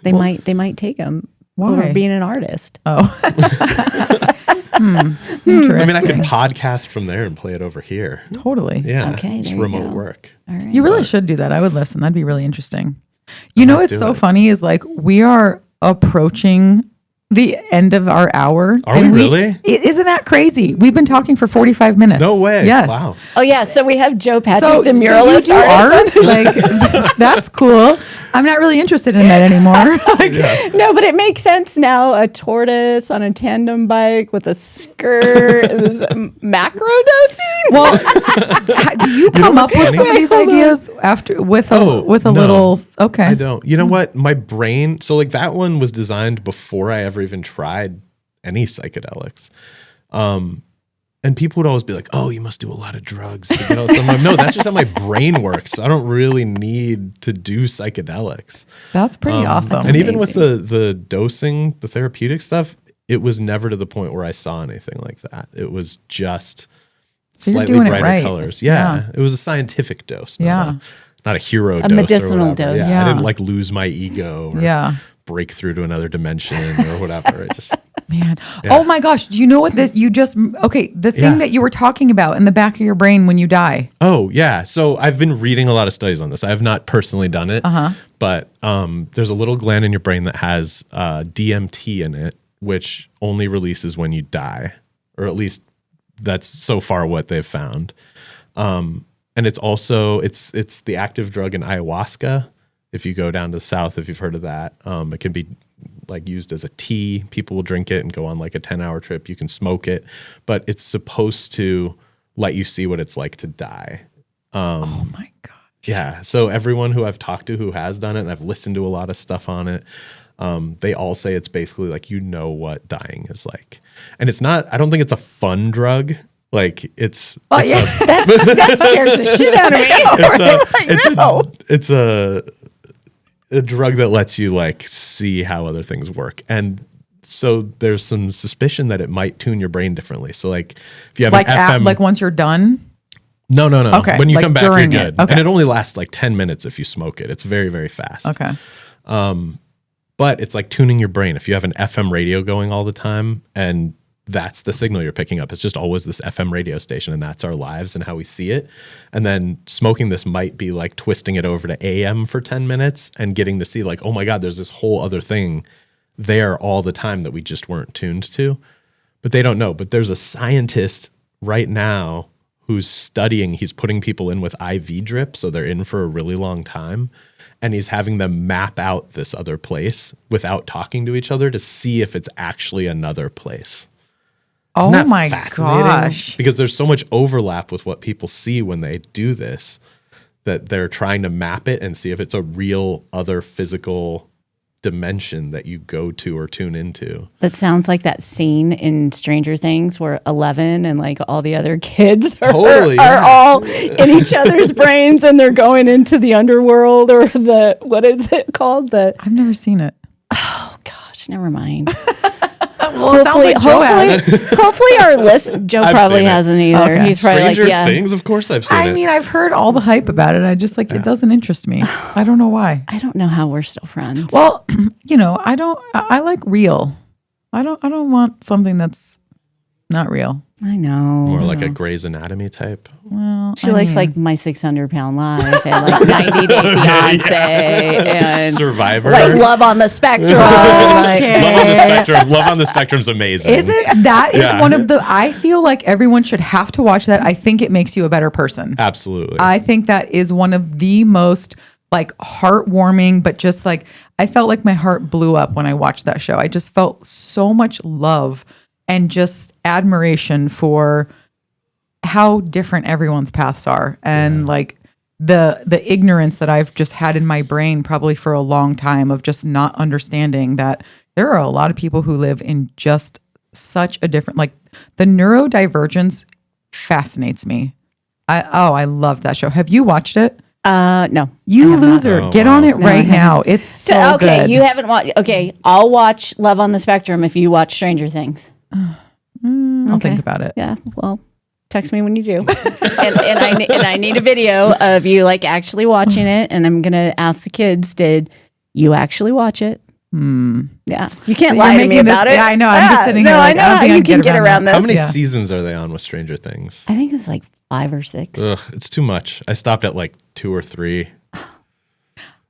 They might take them over being an artist. Oh. I Interesting. mean, I could podcast from there and play it over here. Totally. Yeah. Okay, It's there you remote go. work. All right. You really should do that. I would listen. That'd be really interesting. You know, might what's do so it. funny is like we are approaching the end of our hour. Are we really? Isn't that crazy? We've been talking for 45 minutes. No way. Yes. Wow. Oh yeah, so we have Joe Pagac, So the you muralist do artist. art? Like, that's cool. I'm not really interested in that anymore. Like, No, but it makes sense now. A tortoise on a tandem bike with a skirt, macrodosing. well, do you come up what's with funny? some of these ideas after with a No. little? Okay. I don't. You know what? My brain, so like that one was designed before I ever even tried any psychedelics. And people would always be like, oh, you must do a lot of drugs to get all this. I'm like, no, that's just how my brain works. I don't really need to do psychedelics. That's pretty awesome. And even with the dosing, the therapeutic stuff, it was never to the point where I saw anything like that. It was just So you're slightly doing it brighter right. colors. Yeah. Yeah. It was a scientific dose. Yeah. Not a hero dose. medicinal or whatever. dose. Yeah. I Yeah. didn't like lose my ego or Yeah. break through to another dimension or whatever. It just, Man. Oh my gosh. Do you know what this, the thing Yeah. that you were talking about in the back of your brain when you die? oh, yeah. So I've been reading a lot of studies on this. I have not personally done it, but there's a little gland in your brain that has DMT in it, which only releases when you die, or at least that's so far what they've found. And it's also, it's the active drug in ayahuasca. If you go down to the south, if you've heard of that, it can be like used as a tea. People will drink it and go on like a 10-hour trip. You can smoke it, but it's supposed to let you see what it's like to die. Oh my God. Yeah. So everyone who I've talked to who has done it, and I've listened to a lot of stuff on it, they all say it's basically like, you know what dying is like. And it's not, I don't think it's a fun drug. Like it's, That scares the shit out of me. it's a drug that lets you like see how other things work. And so there's some suspicion that it might tune your brain differently. So like if you have Like, an FM, like once you're done? no. Okay, When you like come back, you're during good. it. Okay. And it only lasts like 10 minutes if you smoke it. It's very, very fast. Okay. But it's like tuning your brain. If you have an FM radio going all the time and that's the signal you're picking up, it's just always this FM radio station and that's our lives and how we see it. And then smoking this might be like twisting it over to AM for 10 minutes and getting to see like, oh my God, there's this whole other thing there all the time that we just weren't tuned to. But they don't know. But there's a scientist right now who's studying, he's putting people in with IV drip, so they're in for a really long time. And he's having them map out this other place without talking to each other to see if it's actually another place. Isn't that Oh my fascinating? gosh. Because there's so much overlap with what people see when they do this that they're trying to map it and see if it's a real other physical dimension that you go to or tune into. That sounds like that scene in Stranger Things where 11 and like all the other kids are all in each other's brains and they're going into the underworld or what is it called? I've never seen it. Oh gosh, never mind. Well, it sounds like Joe has. Hopefully our list, Joe I've probably seen it. hasn't either. Okay. He's probably Stranger like, yeah. Things, of course I've seen it. I mean, I've heard all the hype about it. I just like, it doesn't interest me. I don't know why. I don't know how we're still friends. Well, I like real. I don't want something that's not real. I know. More like a Grey's Anatomy type. Well, She likes like My 600-Pound Life and like 90 Day Fiance and Survivor. like Love on the Spectrum. Like, Love on the Spectrum. Love on the Spectrum's amazing. Isn't that is Yeah. one of the, I feel like everyone should have to watch that. I think it makes you a better person. Absolutely. I think that is one of the most like heartwarming, but just like, I felt like my heart blew up when I watched that show. I just felt so much love and just admiration for how different everyone's paths are, and like the ignorance that I've just had in my brain probably for a long time of just not understanding that there are a lot of people who live in just such a different, like the neurodivergence fascinates me. I love that show. Have you watched it? No. You loser. Oh, Get wow. on it right now. It's so okay, good. you haven't watched. Okay, I'll watch Love on the Spectrum if you watch Stranger Things. I'll think about it. Yeah, well, text me when you do. and I need a video of you like actually watching it. And I'm gonna ask the kids, did you actually watch it? Yeah, you can't lie to me about it. Yeah, I know. I'm just sitting here. Like, I know how you can get around How this. many seasons are they on with Stranger Things? I think it's like 5 or 6. Ugh, it's too much. I stopped at like 2 or 3.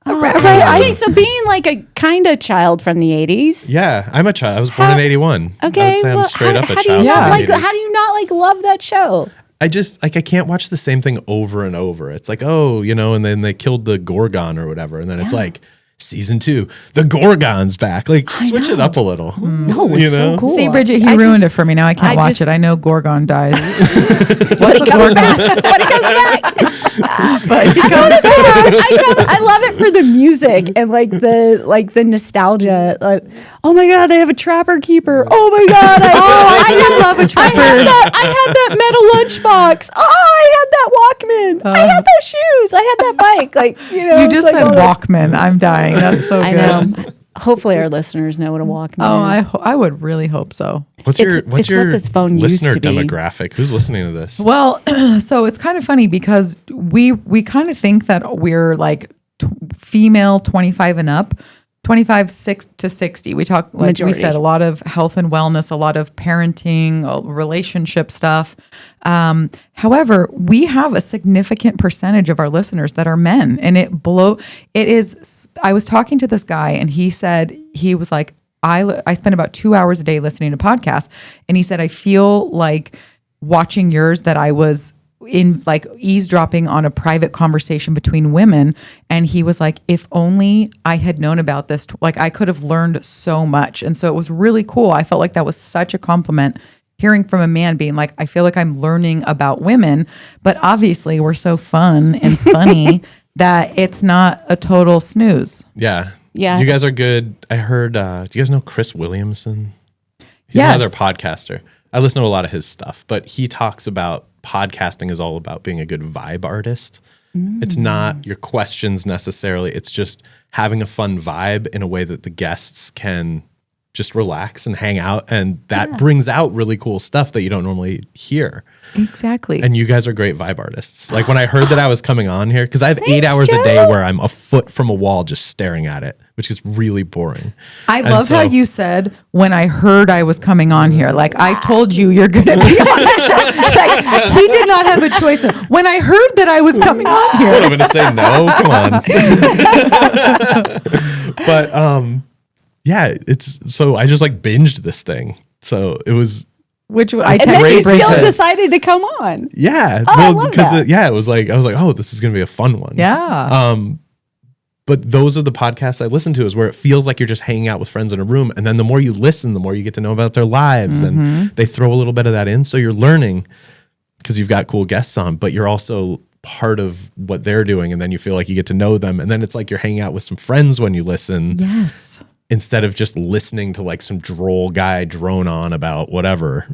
Okay, so being like a kind of child from the 80s. Yeah, I'm a child. I was born in 81. Okay, I would say I'm straight up a how do child. you not from like? the 80s. How do you not like love that show? I just like I can't watch the same thing over and over. It's like, oh, and then they killed the Gorgon or whatever, and then it's like season 2, the Gorgon's back. Like switch it up a little. No, it's so cool. See, Bridget, he ruined it for me. Now I can't watch it. I know Gorgon dies. What's a Gorgon? But it comes back. I love it for the music and like the nostalgia. Like, oh my god, they have a trapper keeper. Oh my god, I love a trapper. I had that metal lunchbox. Oh, I had that Walkman. I had those shoes. I had that bike. Like You just said Walkman. I'm dying. That's so good. I know. Hopefully, our listeners know what a Walkman is. I would really hope so. What's It's what your this phone used listener to be. demographic? Who's listening to this? Well, so it's kind of funny because we kind of think that we're like female 25 and up, 25 6 to 60. We talk, like Majority. we said, a lot of health and wellness, a lot of parenting, relationship stuff. However, we have a significant percentage of our listeners that are men, and it is. I was talking to this guy, and he said he was like, I spend about 2 hours a day listening to podcasts, and he said I feel like watching yours that I was in like eavesdropping on a private conversation between women. And he was like, if only I had known about this, like I could have learned so much. And so it was really cool. I felt like that was such a compliment hearing from a man being like, I feel like I'm learning about women, but obviously we're so fun and funny that it's not a total snooze. Yeah. Yeah. You guys are good. I heard, do you guys know Chris Williamson? He's Yes. another podcaster. I listen to a lot of his stuff, but he talks about podcasting is all about being a good vibe artist. It's not your questions necessarily. It's just having a fun vibe in a way that the guests can just relax and hang out. And that brings out really cool stuff that you don't normally hear. Exactly. And you guys are great vibe artists. Like when I heard that I was coming on here, because I have 8 hours a day where I'm a foot from a wall just staring at it, which is really boring. I love how you said, when I heard I was coming on here, like I told you you're going to be on the show. Like, he did not have a choice. When I heard that I was coming on here. I'm going to say no. Come on. But yeah, it's so I just like binged this thing. So it was. Which I And then you texted still Bridget. decided to come on. Yeah. I love because that. it was like, I was like, oh, this is going to be a fun one. Yeah. But those are the podcasts I listen to is where it feels like you're just hanging out with friends in a room. And then the more you listen, the more you get to know about their lives. And they throw a little bit of that in. So you're learning because you've got cool guests on, but you're also part of what they're doing. And then you feel like you get to know them. And then it's like you're hanging out with some friends when you listen. Yes. Instead of just listening to like some droll guy drone on about whatever,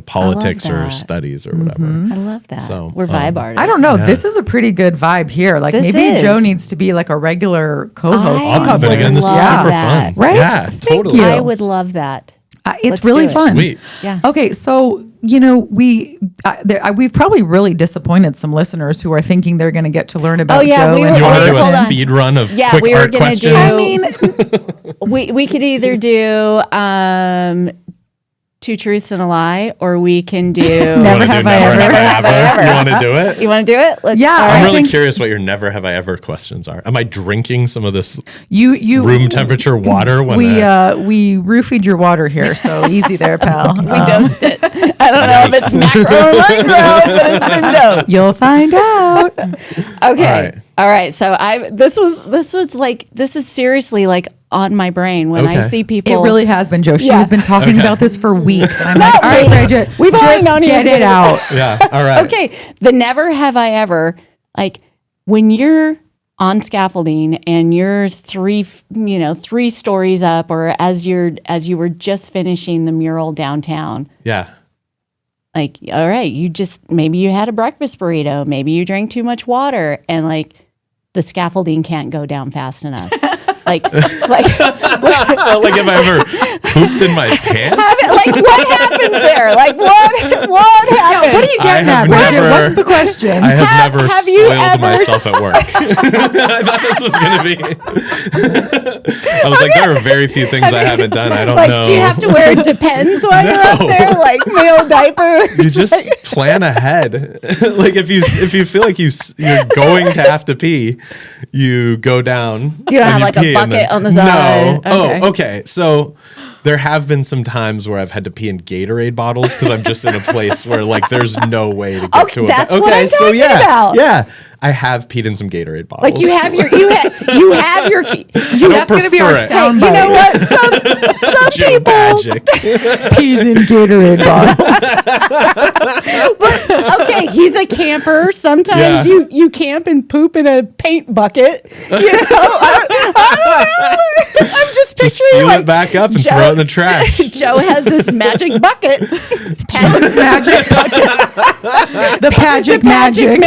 politics or that. studies or whatever. I love that. So, We're vibe artists. I don't know. This is a pretty good vibe here. Like This maybe is. Joe needs to be like a regular co-host. I'll on come in here. again. This is love super that. fun. Right? Yeah, Thank totally. you. I would love that. It's Let's really do it. fun. Sweet. Yeah. Okay, so we've probably really disappointed some listeners who are thinking they're going to get to learn about Joe. we and were- You want to do Hold a on. speed run of Yeah, quick we were art gonna questions? do- we could either do 2 truths and a lie, or we can do Never have I ever. You want to do it? You want to do it? Let's, Yeah, all I I'm right. really think- curious what your never have I ever questions are. Am I drinking some of this you room temperature water when we roofied your water here, so easy there, pal. We dosed it. I don't know if it's macro or micro, but it's been dosed. You'll find out. Okay. All right. So this is seriously like on my brain when I Okay. see people. It really has been, Joe. She Yeah. has been talking about this for weeks. And I'm like, all right, Bridget, We've only just known you get as it good- out. Yeah. All right. Okay. The never have I ever, like when you're on scaffolding and you're three stories up, or as you were just finishing the mural downtown, Yeah. like, all right, maybe you had a breakfast burrito, maybe you drank too much water, and like the scaffolding can't go down fast enough. like Like if I ever pooped in my pants. like what happened there? Like what happened? Yeah, what are you getting I at, have Bridget? never- What's the question? I have never have you soiled ever myself at work. I thought this was going to be. I was like, there are very few things I haven't done. I don't like, know. do you have to wear Depends while you're up No. there? Like male diapers? You just plan ahead. Like if you feel like you're going to have to pee, you go down. You don't and have like a pee, and bucket on the No. side? Okay. Oh, okay. So there have been some times where I've had to pee in Gatorade bottles because I'm just in a place where like there's no way to get to a that's okay, what I'm so talking yeah, about. Yeah. I have peed in some Gatorade bottles. Like you have your That's going to be our prefer it. sound you know bite. what? Some Joe people. Pagac. Peas in Gatorade bottles. Okay, he's a camper. Sometimes Yeah. you camp and poop in a paint bucket. You know, I don't know. I'm just Just picturing seal like it back up and Joe- throw it in the trash. Joe has this magic bucket. Magic bucket. The Pagac magic.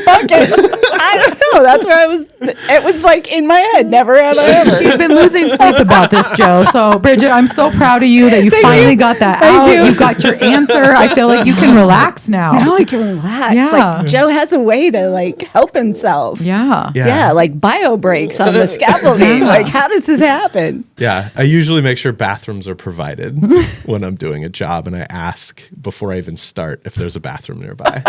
bucket. I don't know. That's where I was. It was like in my head. Never have I ever. She's been losing sleep about this, Joe. So, Bridget, I'm so proud of you that you finally got that out. You got your answer. I feel like you can relax now. Now I can relax. Yeah. Like Joe has a way to like help himself. Yeah. Yeah, like bio breaks on the scaffolding. Yeah. Like, how does this happen? Yeah, I usually make sure bathrooms are provided when I'm doing a job, and I ask before I even start if there's a bathroom nearby.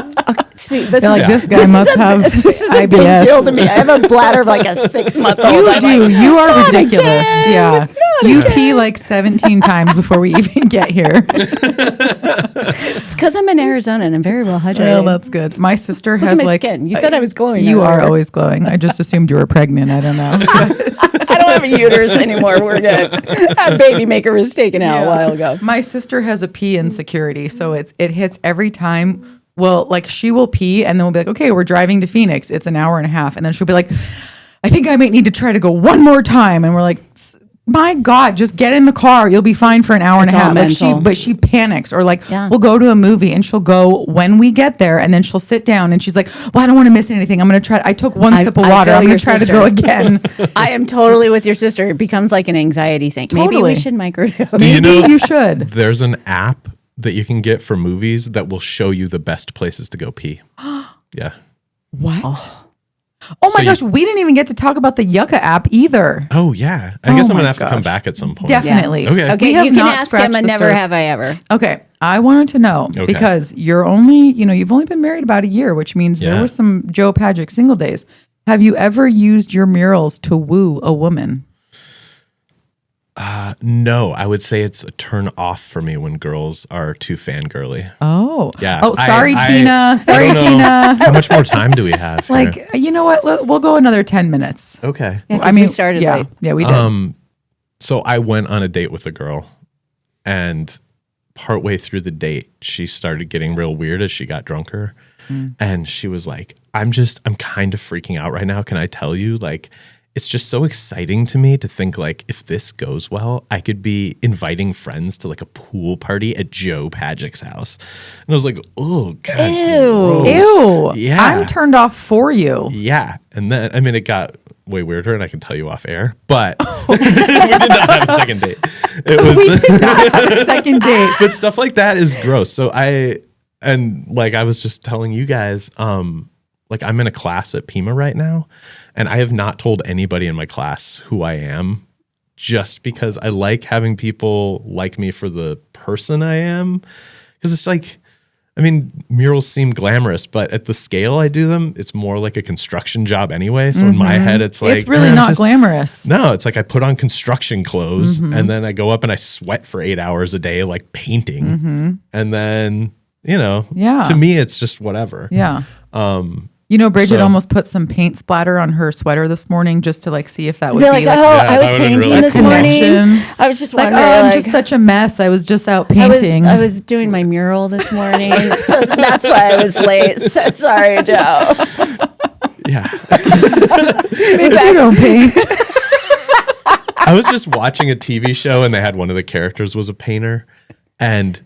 See, this Feel is like this guy must have this is a big IBS. deal to me. I have a bladder of like a 6-month-old. You I'm do. like, You are "Not ridiculous. again, Yeah. not You again." pee like 17 times before we even get here. It's because I'm in Arizona and I'm very well hydrated. Well, that's good. My sister Look at has my like. skin. You said I was glowing. You are earlier. always glowing. I just assumed you were pregnant. I don't know. I don't have a uterus anymore. We're good. That baby maker was taken out a while ago. My sister has a pee insecurity, so it hits every time. Well, like she will pee, and then we'll be like, okay, we're driving to Phoenix. It's an hour and a half, and then she'll be like, I think I might need to try to go one more time, and we're like, my God, just get in the car. You'll be fine for an hour and a It's all half. Like mental. she panics, or like Yeah. we'll go to a movie, and she'll go when we get there, and then she'll sit down, and she's like, well, I don't want to miss anything. I'm gonna try. I took one sip of I water. feel I'm gonna your try to sister. go again. I am totally with your sister. It becomes like an anxiety thing. Maybe Totally. we should microdose. Do you know You should. there's an app that you can get for movies that will show you the best places to go pee? Yeah. What? Oh So my you- gosh, we didn't even get to talk about the Yucca app either. Oh yeah. I Oh guess I'm my gonna have to come gosh. back at some point. Definitely. Yeah. Okay. Okay, We have you can not ask scratched him a the never surface. have I ever. Okay, I wanted to know Okay. because you're only, you've only been married about a year, which means there Yeah. was some Joe Pagac single days. Have you ever used your murals to woo a woman? No, I would say it's a turn off for me when girls are too fangirly. Oh, Yeah. Oh, sorry, I Tina. Sorry, don't know. Tina. How much more time do we have? here? Like, you know what? We'll go another 10 minutes. Okay. Yeah, 'cause we started yeah, late. yeah, we did. So I went on a date with a girl, and partway through the date, she started getting real weird as she got drunker. And she was like, I'm kind of freaking out right now. Can I tell you? Like, it's just so exciting to me to think like, if this goes well, I could be inviting friends to like a pool party at Joe Pagac's house. And I was like, oh, God. gross. Ew. Yeah. I'm turned off for you. Yeah. And then, I mean, it got way weirder, and I can tell you off air, but we did not have a second date. It was Second date. but stuff like that is gross. So I was just telling you guys, like I'm in a class at Pima right now, and I have not told anybody in my class who I am, just because I like having people like me for the person I am. Because it's like, I mean, murals seem glamorous, but at the scale I do them, it's more like a construction job anyway. So in my head, it's like It's really I'm not just- glamorous. No, it's like I put on construction clothes and then I go up and I sweat for 8 hours a day, like painting. And then, Yeah. to me, it's just whatever. Yeah. You know, Bridget So- almost put some paint splatter on her sweater this morning just to like see if that would Be be like, oh, Yeah, I was that would've been painting really this cool. morning. Connection. I was just like, wondering. oh, I'm like, just such a mess. I was just out I was, painting. I was doing my mural this morning, so that's why I was late. So sorry, Joe. Yeah. Maybe you don't paint. I was just watching a TV show and they had one of the characters was a painter and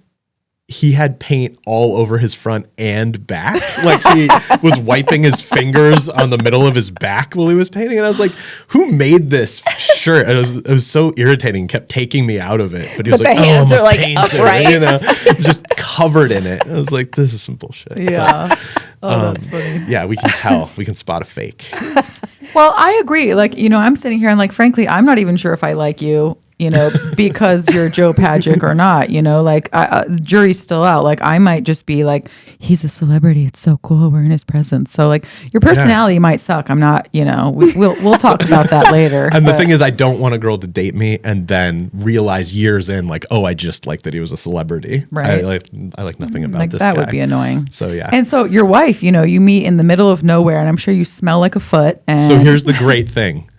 he had paint all over his front and back. Like he was wiping his fingers on the middle of his back while he was painting. And I was like, who made this shirt? It was so irritating, kept taking me out of it. But he was But like, the hands I'm are, a like, painter, upright. you know, just covered in it. I was like, this is some bullshit. Yeah. Oh, that's funny. Yeah, we can tell. We can spot a fake. Well, I agree. Like, you know, I'm sitting here and like, frankly, I'm not even sure if I like you, you know, because you're Joe Pagac or not, you know, like jury's still out. Like I might just be like, he's a celebrity. It's so cool. We're in his presence. So like your personality might suck. I'm not, you know, we'll talk about that later. And the thing is, I don't want a girl to date me and then realize years in, like, oh, I just like that he was a celebrity. Right. I like nothing about like this that guy. would be annoying. So yeah. And so your wife, you know, you meet in the middle of nowhere and I'm sure you smell like a foot. And So here's the great thing.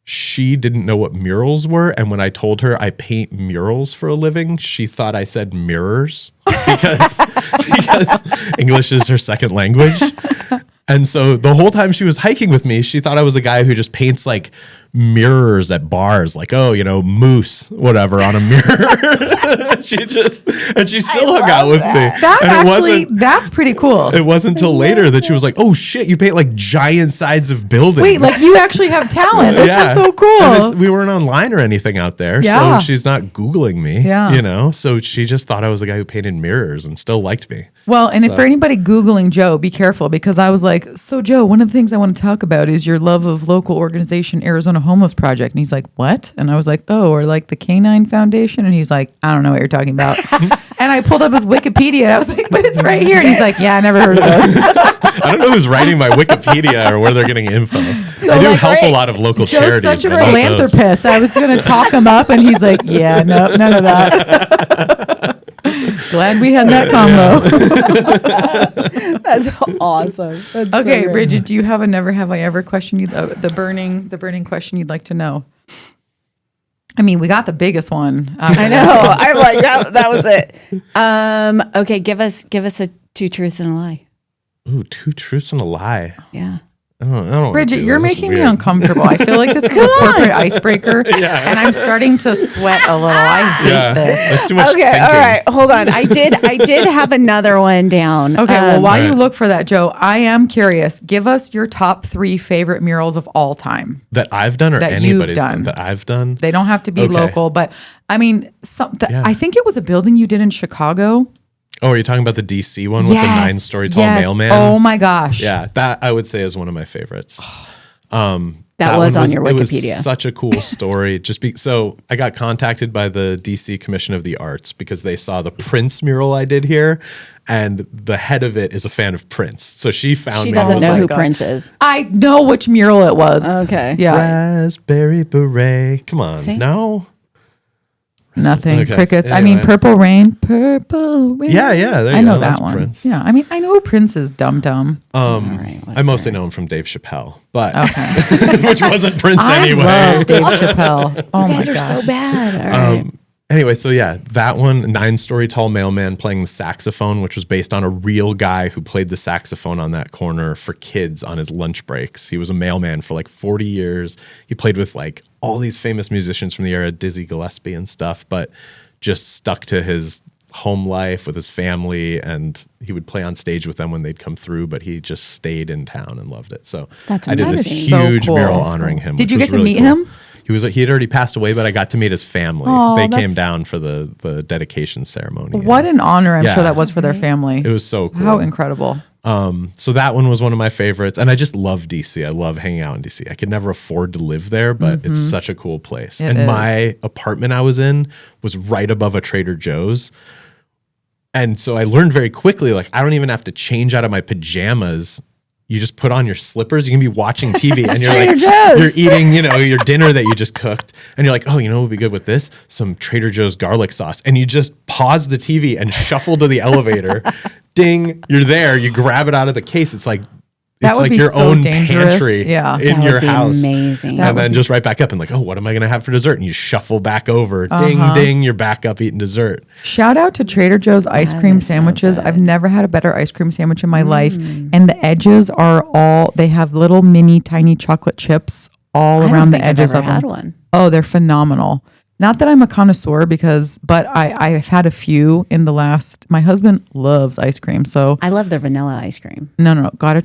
She didn't know what murals were. And when I told her I paint murals for a living, she thought I said mirrors because English is her second language. And so the whole time she was hiking with me, she thought I was a guy who just paints like mirrors at bars, like, oh, you know, moose, whatever, on a mirror. she still hung out with me. that And actually, that's pretty cool. it wasn't until later that she was like, oh shit, you paint like giant sides of buildings. Wait, like you actually have talent. This is so And cool. we weren't online or anything out there, Yeah. so she's not Googling me, Yeah. you know? So she just thought I was a guy who painted mirrors and still liked me. Well, and if So- for anybody Googling Joe, be careful because I was like, so Joe, one of the things I want to talk about is your love of local organization Arizona Homeless Project. And he's like, what? And I was like, oh, or like the Canine Foundation. And he's like, I don't know what you're talking about. And I pulled up his Wikipedia. I was like, but it's right here. And he's like, yeah, I never heard of this. I don't know who's writing my Wikipedia or where they're getting info. I do like, help a great. lot of local Joe's charities. such a but not those. philanthropist. I was going to talk him up and he's like, yeah, no, none of that. Glad we had that combo. That's awesome. That's so Okay, great. Bridget, do you have a never have I ever question you the burning question you'd like to know? I mean, we got the biggest one. I know. I'm like that was it. Okay, give us a two truths and a lie. Ooh, 2 truths and a lie. Yeah. I don't wanna Bridget, do you're this. This is making me weird. uncomfortable. I feel like this is a corporate icebreaker, and I'm starting to sweat a little. I hate Yeah, this. that's too much Okay, thinking. all right. Hold on. I did have another one down. Okay, well, while you Alright. look for that, Joe, I am curious. Give us your top 3 favorite murals of all time. That I've done or That you've anybody's done. That I've done? They don't have to be Okay. local, but I mean, Yeah. I think it was a building you did in Chicago. Oh, are you talking about the DC one with the 9-story tall yes. mailman? Oh my gosh. Yeah, that I would say is one of my favorites. That was one on your It Wikipedia. was such a cool story. So I got contacted by the DC Commission of the Arts because they saw the Prince mural I did here, and the head of it is a fan of Prince. So she found She me. and doesn't was know like, who gosh. Prince is. I know which mural it was. Okay. Yeah. Raspberry beret. Come on, See? no. Nothing. Okay. Crickets. I Anyway. mean, Purple Rain. Purple Rain. Yeah, yeah, there you I know go. that That's one. Prince. Yeah. I mean, I know Prince is Dum Dum. right, I mostly know him from Dave Chappelle, but Okay. which wasn't Prince I anyway. love Dave Chappelle. Oh You my guys are gosh. so bad. All right. Anyway, so yeah, that one, 9-story tall mailman playing the saxophone, which was based on a real guy who played the saxophone on that corner for kids on his lunch breaks. He was a mailman for like 40 years. He played with like all these famous musicians from the era, Dizzy Gillespie and stuff, but just stuck to his home life with his family, and he would play on stage with them when they'd come through, but he just stayed in town and loved it. So That's I did this amazing. So huge cool. mural That's honoring cool. him. Did which you was get to really meet cool. him? He had already passed away, but I got to meet his family. Oh, They came that's- down for the dedication ceremony. What an honor I'm Yeah. sure that was for their family. It was so cool. How incredible. So that one was one of my favorites, and I just love DC. I love hanging out in DC. I could never afford to live there, but it's such a cool place. It and is. my apartment I was in was right above a Trader Joe's. And so I learned very quickly, like, I don't even have to change out of my pajamas. You just put on your slippers. You can be watching TV and you're Trader like, Joe's. you're eating, your dinner that you just cooked. And you're like, oh, you know what would be good with this? Some Trader Joe's garlic sauce. And you just pause the TV and shuffle to the elevator. Ding, you're there. You grab it out of the case. It's like That it's would like be your so own dangerous. pantry Yeah. in That your would be house. amazing. That And would then be- just right back up and like, oh, what am I going to have for dessert? And you shuffle back over. Ding, ding, you're back up eating dessert. Shout out to Trader Joe's ice That cream is so sandwiches. good. I've never had a better ice cream sandwich in my life. And the edges are they have little mini tiny chocolate chips all I around don't the think I've edges ever of them. had one. Oh, they're phenomenal. Not that I'm a connoisseur but I've had a few in the last, my husband loves ice cream. So I love the vanilla ice cream. no. Gotta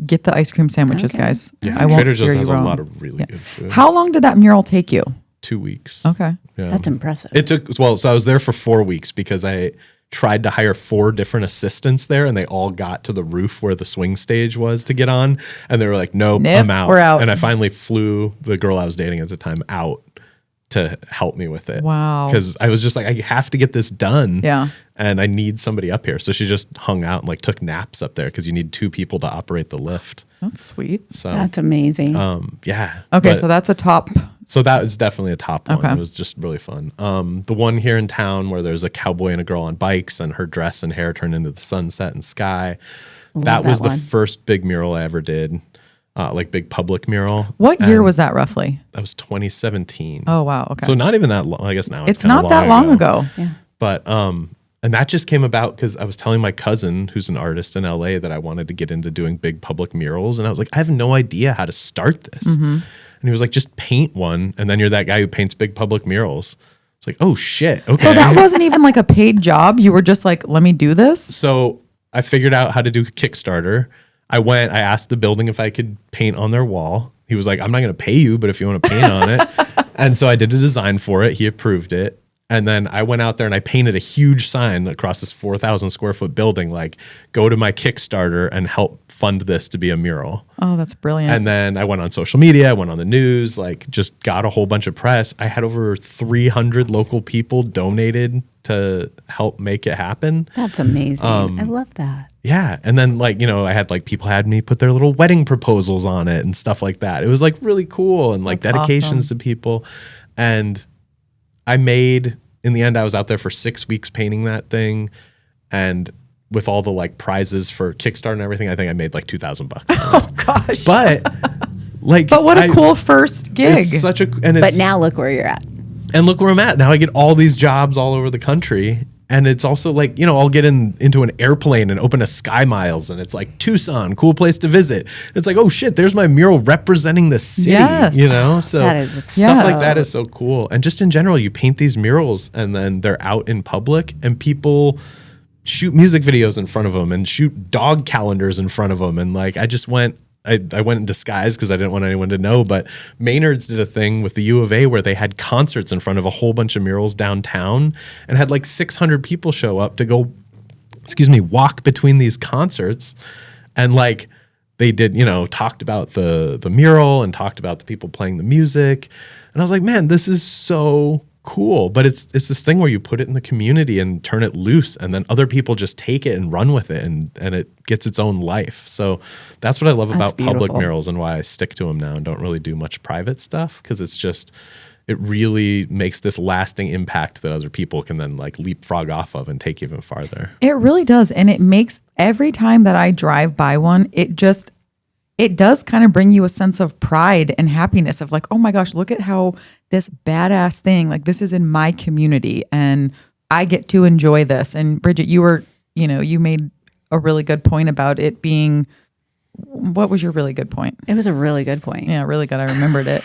get the ice cream sandwiches, Okay. guys. Yeah, I won't Trader steer Joe's you has wrong. a lot of really good food. How long did that mural take you? 2 weeks. Okay. Yeah. That's impressive. It took, well, so I was there for 4 weeks because I tried to hire 4 different assistants there and they all got to the roof where the swing stage was to get on. And they were like, nope, Nope, I'm out. we're out. And I finally flew the girl I was dating at the time out to help me with it. Wow. Because I was just like, I have to get this done. Yeah. And I need somebody up here. So she just hung out and like took naps up there because you need 2 people to operate the lift. That's sweet. So, That's amazing. yeah. Okay, But- so that's a top. so that is definitely a top one. Okay. It was just really fun. The one here in town where there's a cowboy and a girl on bikes and her dress and hair turned into the sunset and sky. That was that the one. first big mural I ever did, like big public mural. What year And was that roughly? that was 2017. Oh, wow. Okay. So not even that long. I guess now it's kinda not that long ago. But and that just came about because I was telling my cousin, who's an artist in LA, that I wanted to get into doing big public murals, and I was like, I have no idea how to start this. And he was like, just paint one, and then you're that guy who paints big public murals. It's like, oh shit, okay. So that wasn't even like a paid job. You were just like, let me do this. So I figured out how to do Kickstarter. I asked the building if I could paint on their wall. He was like, I'm not going to pay you, but if you want to paint on it. And so I did a design for it. He approved it. And then I went out there and I painted a huge sign across this 4,000 square foot building, like, go to my Kickstarter and help fund this to be a mural. Oh, that's brilliant. And then I went on social media, I went on the news, like just got a whole bunch of press. I had over 300 local people donated to help make it happen. That's amazing. I love that. Yeah. And then like, I had like people had me put their little wedding proposals on it and stuff like that. It was like really cool and like That's dedications awesome. to people. And in the end, I was out there for 6 weeks painting that thing. And with all the like prizes for Kickstarter and everything, I think I made like $2,000. oh gosh. But like, But what a cool first gig. It's such a, and it's, But now look where you're at. and look where I'm at. Now I get all these jobs all over the country. And it's also like, I'll get into an airplane and open a Sky Miles and it's like Tucson, cool place to visit. It's like, oh shit, there's my mural representing the city, Yes. So That is stuff Yes. like that is so cool. And just in general, you paint these murals and then they're out in public and people shoot music videos in front of them and shoot dog calendars in front of them. And like, I went in disguise because I didn't want anyone to know, but Maynard's did a thing with the U of A where they had concerts in front of a whole bunch of murals downtown and had like 600 people show up to go, walk between these concerts. And like they did, talked about the mural and talked about the people playing the music. And I was like, man, this is so cool. But it's this thing where you put it in the community and turn it loose and then other people just take it and run with it and it gets its own life. So that's what I love about public beautiful. murals and why I stick to them now and don't really do much private stuff because it really makes this lasting impact that other people can then like leapfrog off of and take even farther. It really does. And it makes every time that I drive by one, it does kind of bring you a sense of pride and happiness of like, oh my gosh, look at how this badass thing, like this is in my community and I get to enjoy this. And Bridget, you made a really good point about it being, what was your really good point? It was a really good point. Yeah, really good. I remembered it.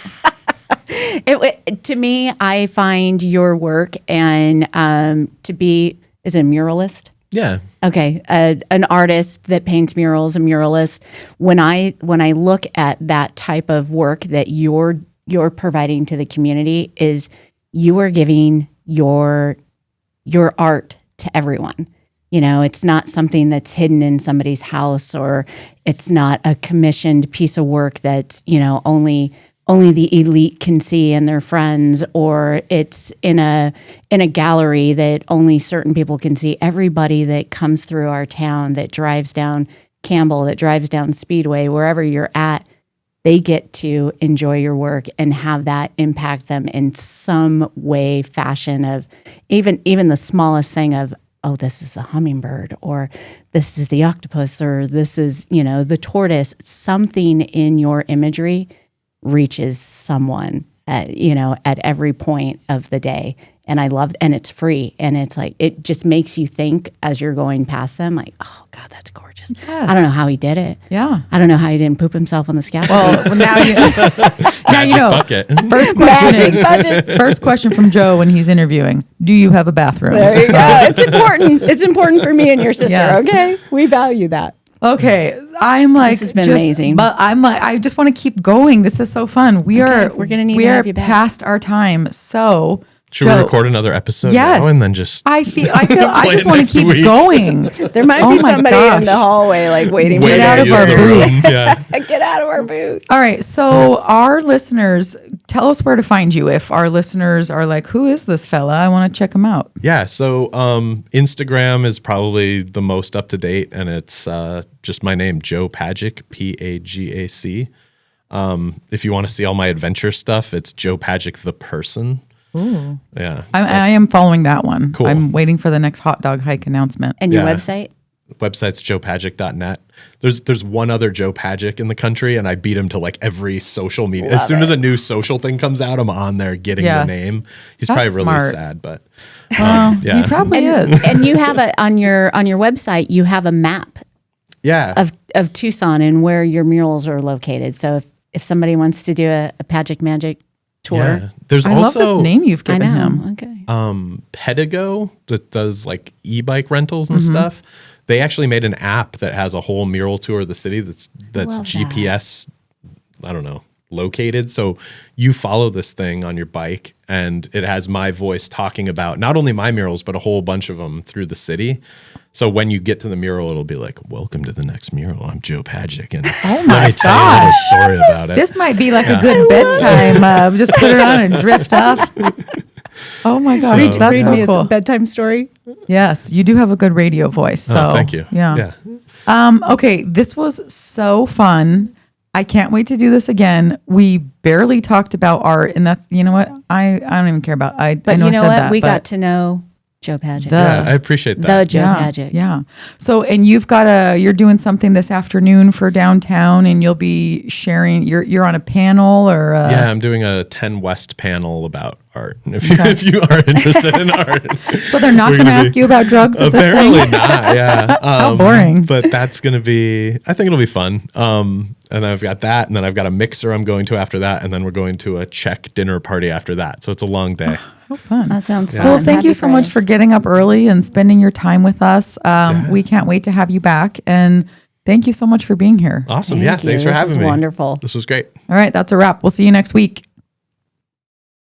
To me, I find your work and to be, is it a muralist? Yeah. Okay, an artist that paints murals, a muralist. When I look at that type of work that you're providing to the community, is you are giving your art to everyone. It's not something that's hidden in somebody's house, or it's not a commissioned piece of work that only the elite can see and their friends, or it's in a gallery that only certain people can see. Everybody that comes through our town, that drives down Campbell, that drives down Speedway, wherever you're at, they get to enjoy your work and have that impact them in some way, fashion of even the smallest thing of, oh, this is the hummingbird, or this is the octopus, or this is, you know, the tortoise. Something in your imagery reaches someone at, you know, at every point of the day. And I love, and it's free. And it's like, it just makes you think as you're going past them, like, oh God, that's gorgeous. Yes. I don't know how he did it. Yeah. I don't know how he didn't poop himself on the scaffold. Well, now you know. Bucket. First question from Joe when he's interviewing: do you have a bathroom? There you go. It's important. It's important for me and your sister. Yes. Okay, we value that. Okay, I'm like, This has been amazing. But I'm like, I just want to keep going. This is so fun. We're gonna need to have you back. past our time. So Should we record another episode Yes. now and then just I Play just it want next to keep week. going. There might Oh be my somebody gosh. in the hallway like waiting wait for out to of use our the booth. room? Yeah. Get out of our booth. All right, so our listeners, tell us where to find you. If our listeners are like, who is this fella? I want to check him out. Yeah, so Instagram is probably the most up to date, and it's just my name, Joe Pagac, Pagac. If you want to see all my adventure stuff, it's Joe Pagac the person. Ooh. Yeah, I am following that one. Cool. I'm waiting for the next hot dog hike announcement. And your Yeah. website? Website's joepagac.net. There's one other Joe Pagac in the country, and I beat him to like every social media. As soon as a new social thing comes out, I'm on there getting Yes. the name. He's That's probably really smart. sad, but He probably is. And you have on your website, you have a map yeah. of Tucson and where your murals are located. So if somebody wants to do a Pagac Magic tour, Yeah. There's I also love this name you've I given know. him. Okay. Pedigo that does like e-bike rentals and Mm-hmm. stuff. They actually made an app that has a whole mural tour of the city that's Love that. GPS, I don't know, located. So you follow this thing on your bike and it has my voice talking about not only my murals, but a whole bunch of them through the city. So when you get to the mural, it'll be like, welcome to the next mural. I'm Joe Pagac. And Oh my let me tell you a little gosh. story about it. This might be like a good bedtime. Just put it on and drift off. Oh my gosh, So, that's Read so me cool. a bedtime story. Yes, you do have a good radio voice. So Oh, thank you. Yeah. Okay, this was so fun. I can't wait to do this again. We barely talked about art, and that's, you know what? I don't even care about. I But know you I know said what? that, We but got to know Joe Pagac. Yeah, I appreciate The that. Joe yeah, Pagac. yeah. So, and you're doing something this afternoon for downtown, and you'll be sharing. You're on a panel, or Yeah, I'm doing a 10 West panel about art. If you are interested in art. So they're not We're going to gonna ask be- you about drugs at this Apparently thing. not, yeah. How boring. But that's going to be, I think it'll be fun. And I've got that, and then I've got a mixer I'm going to after that, and then we're going to a Czech dinner party after that. So it's a long day. How fun. That sounds fun. Well, thank Happy you so much Friday. for getting up early and spending your time with us. We can't wait to have you back. And thank you so much for being here. Awesome. Thank yeah, you. thanks for This having is me. wonderful. This was great. All right, that's a wrap. We'll see you next week.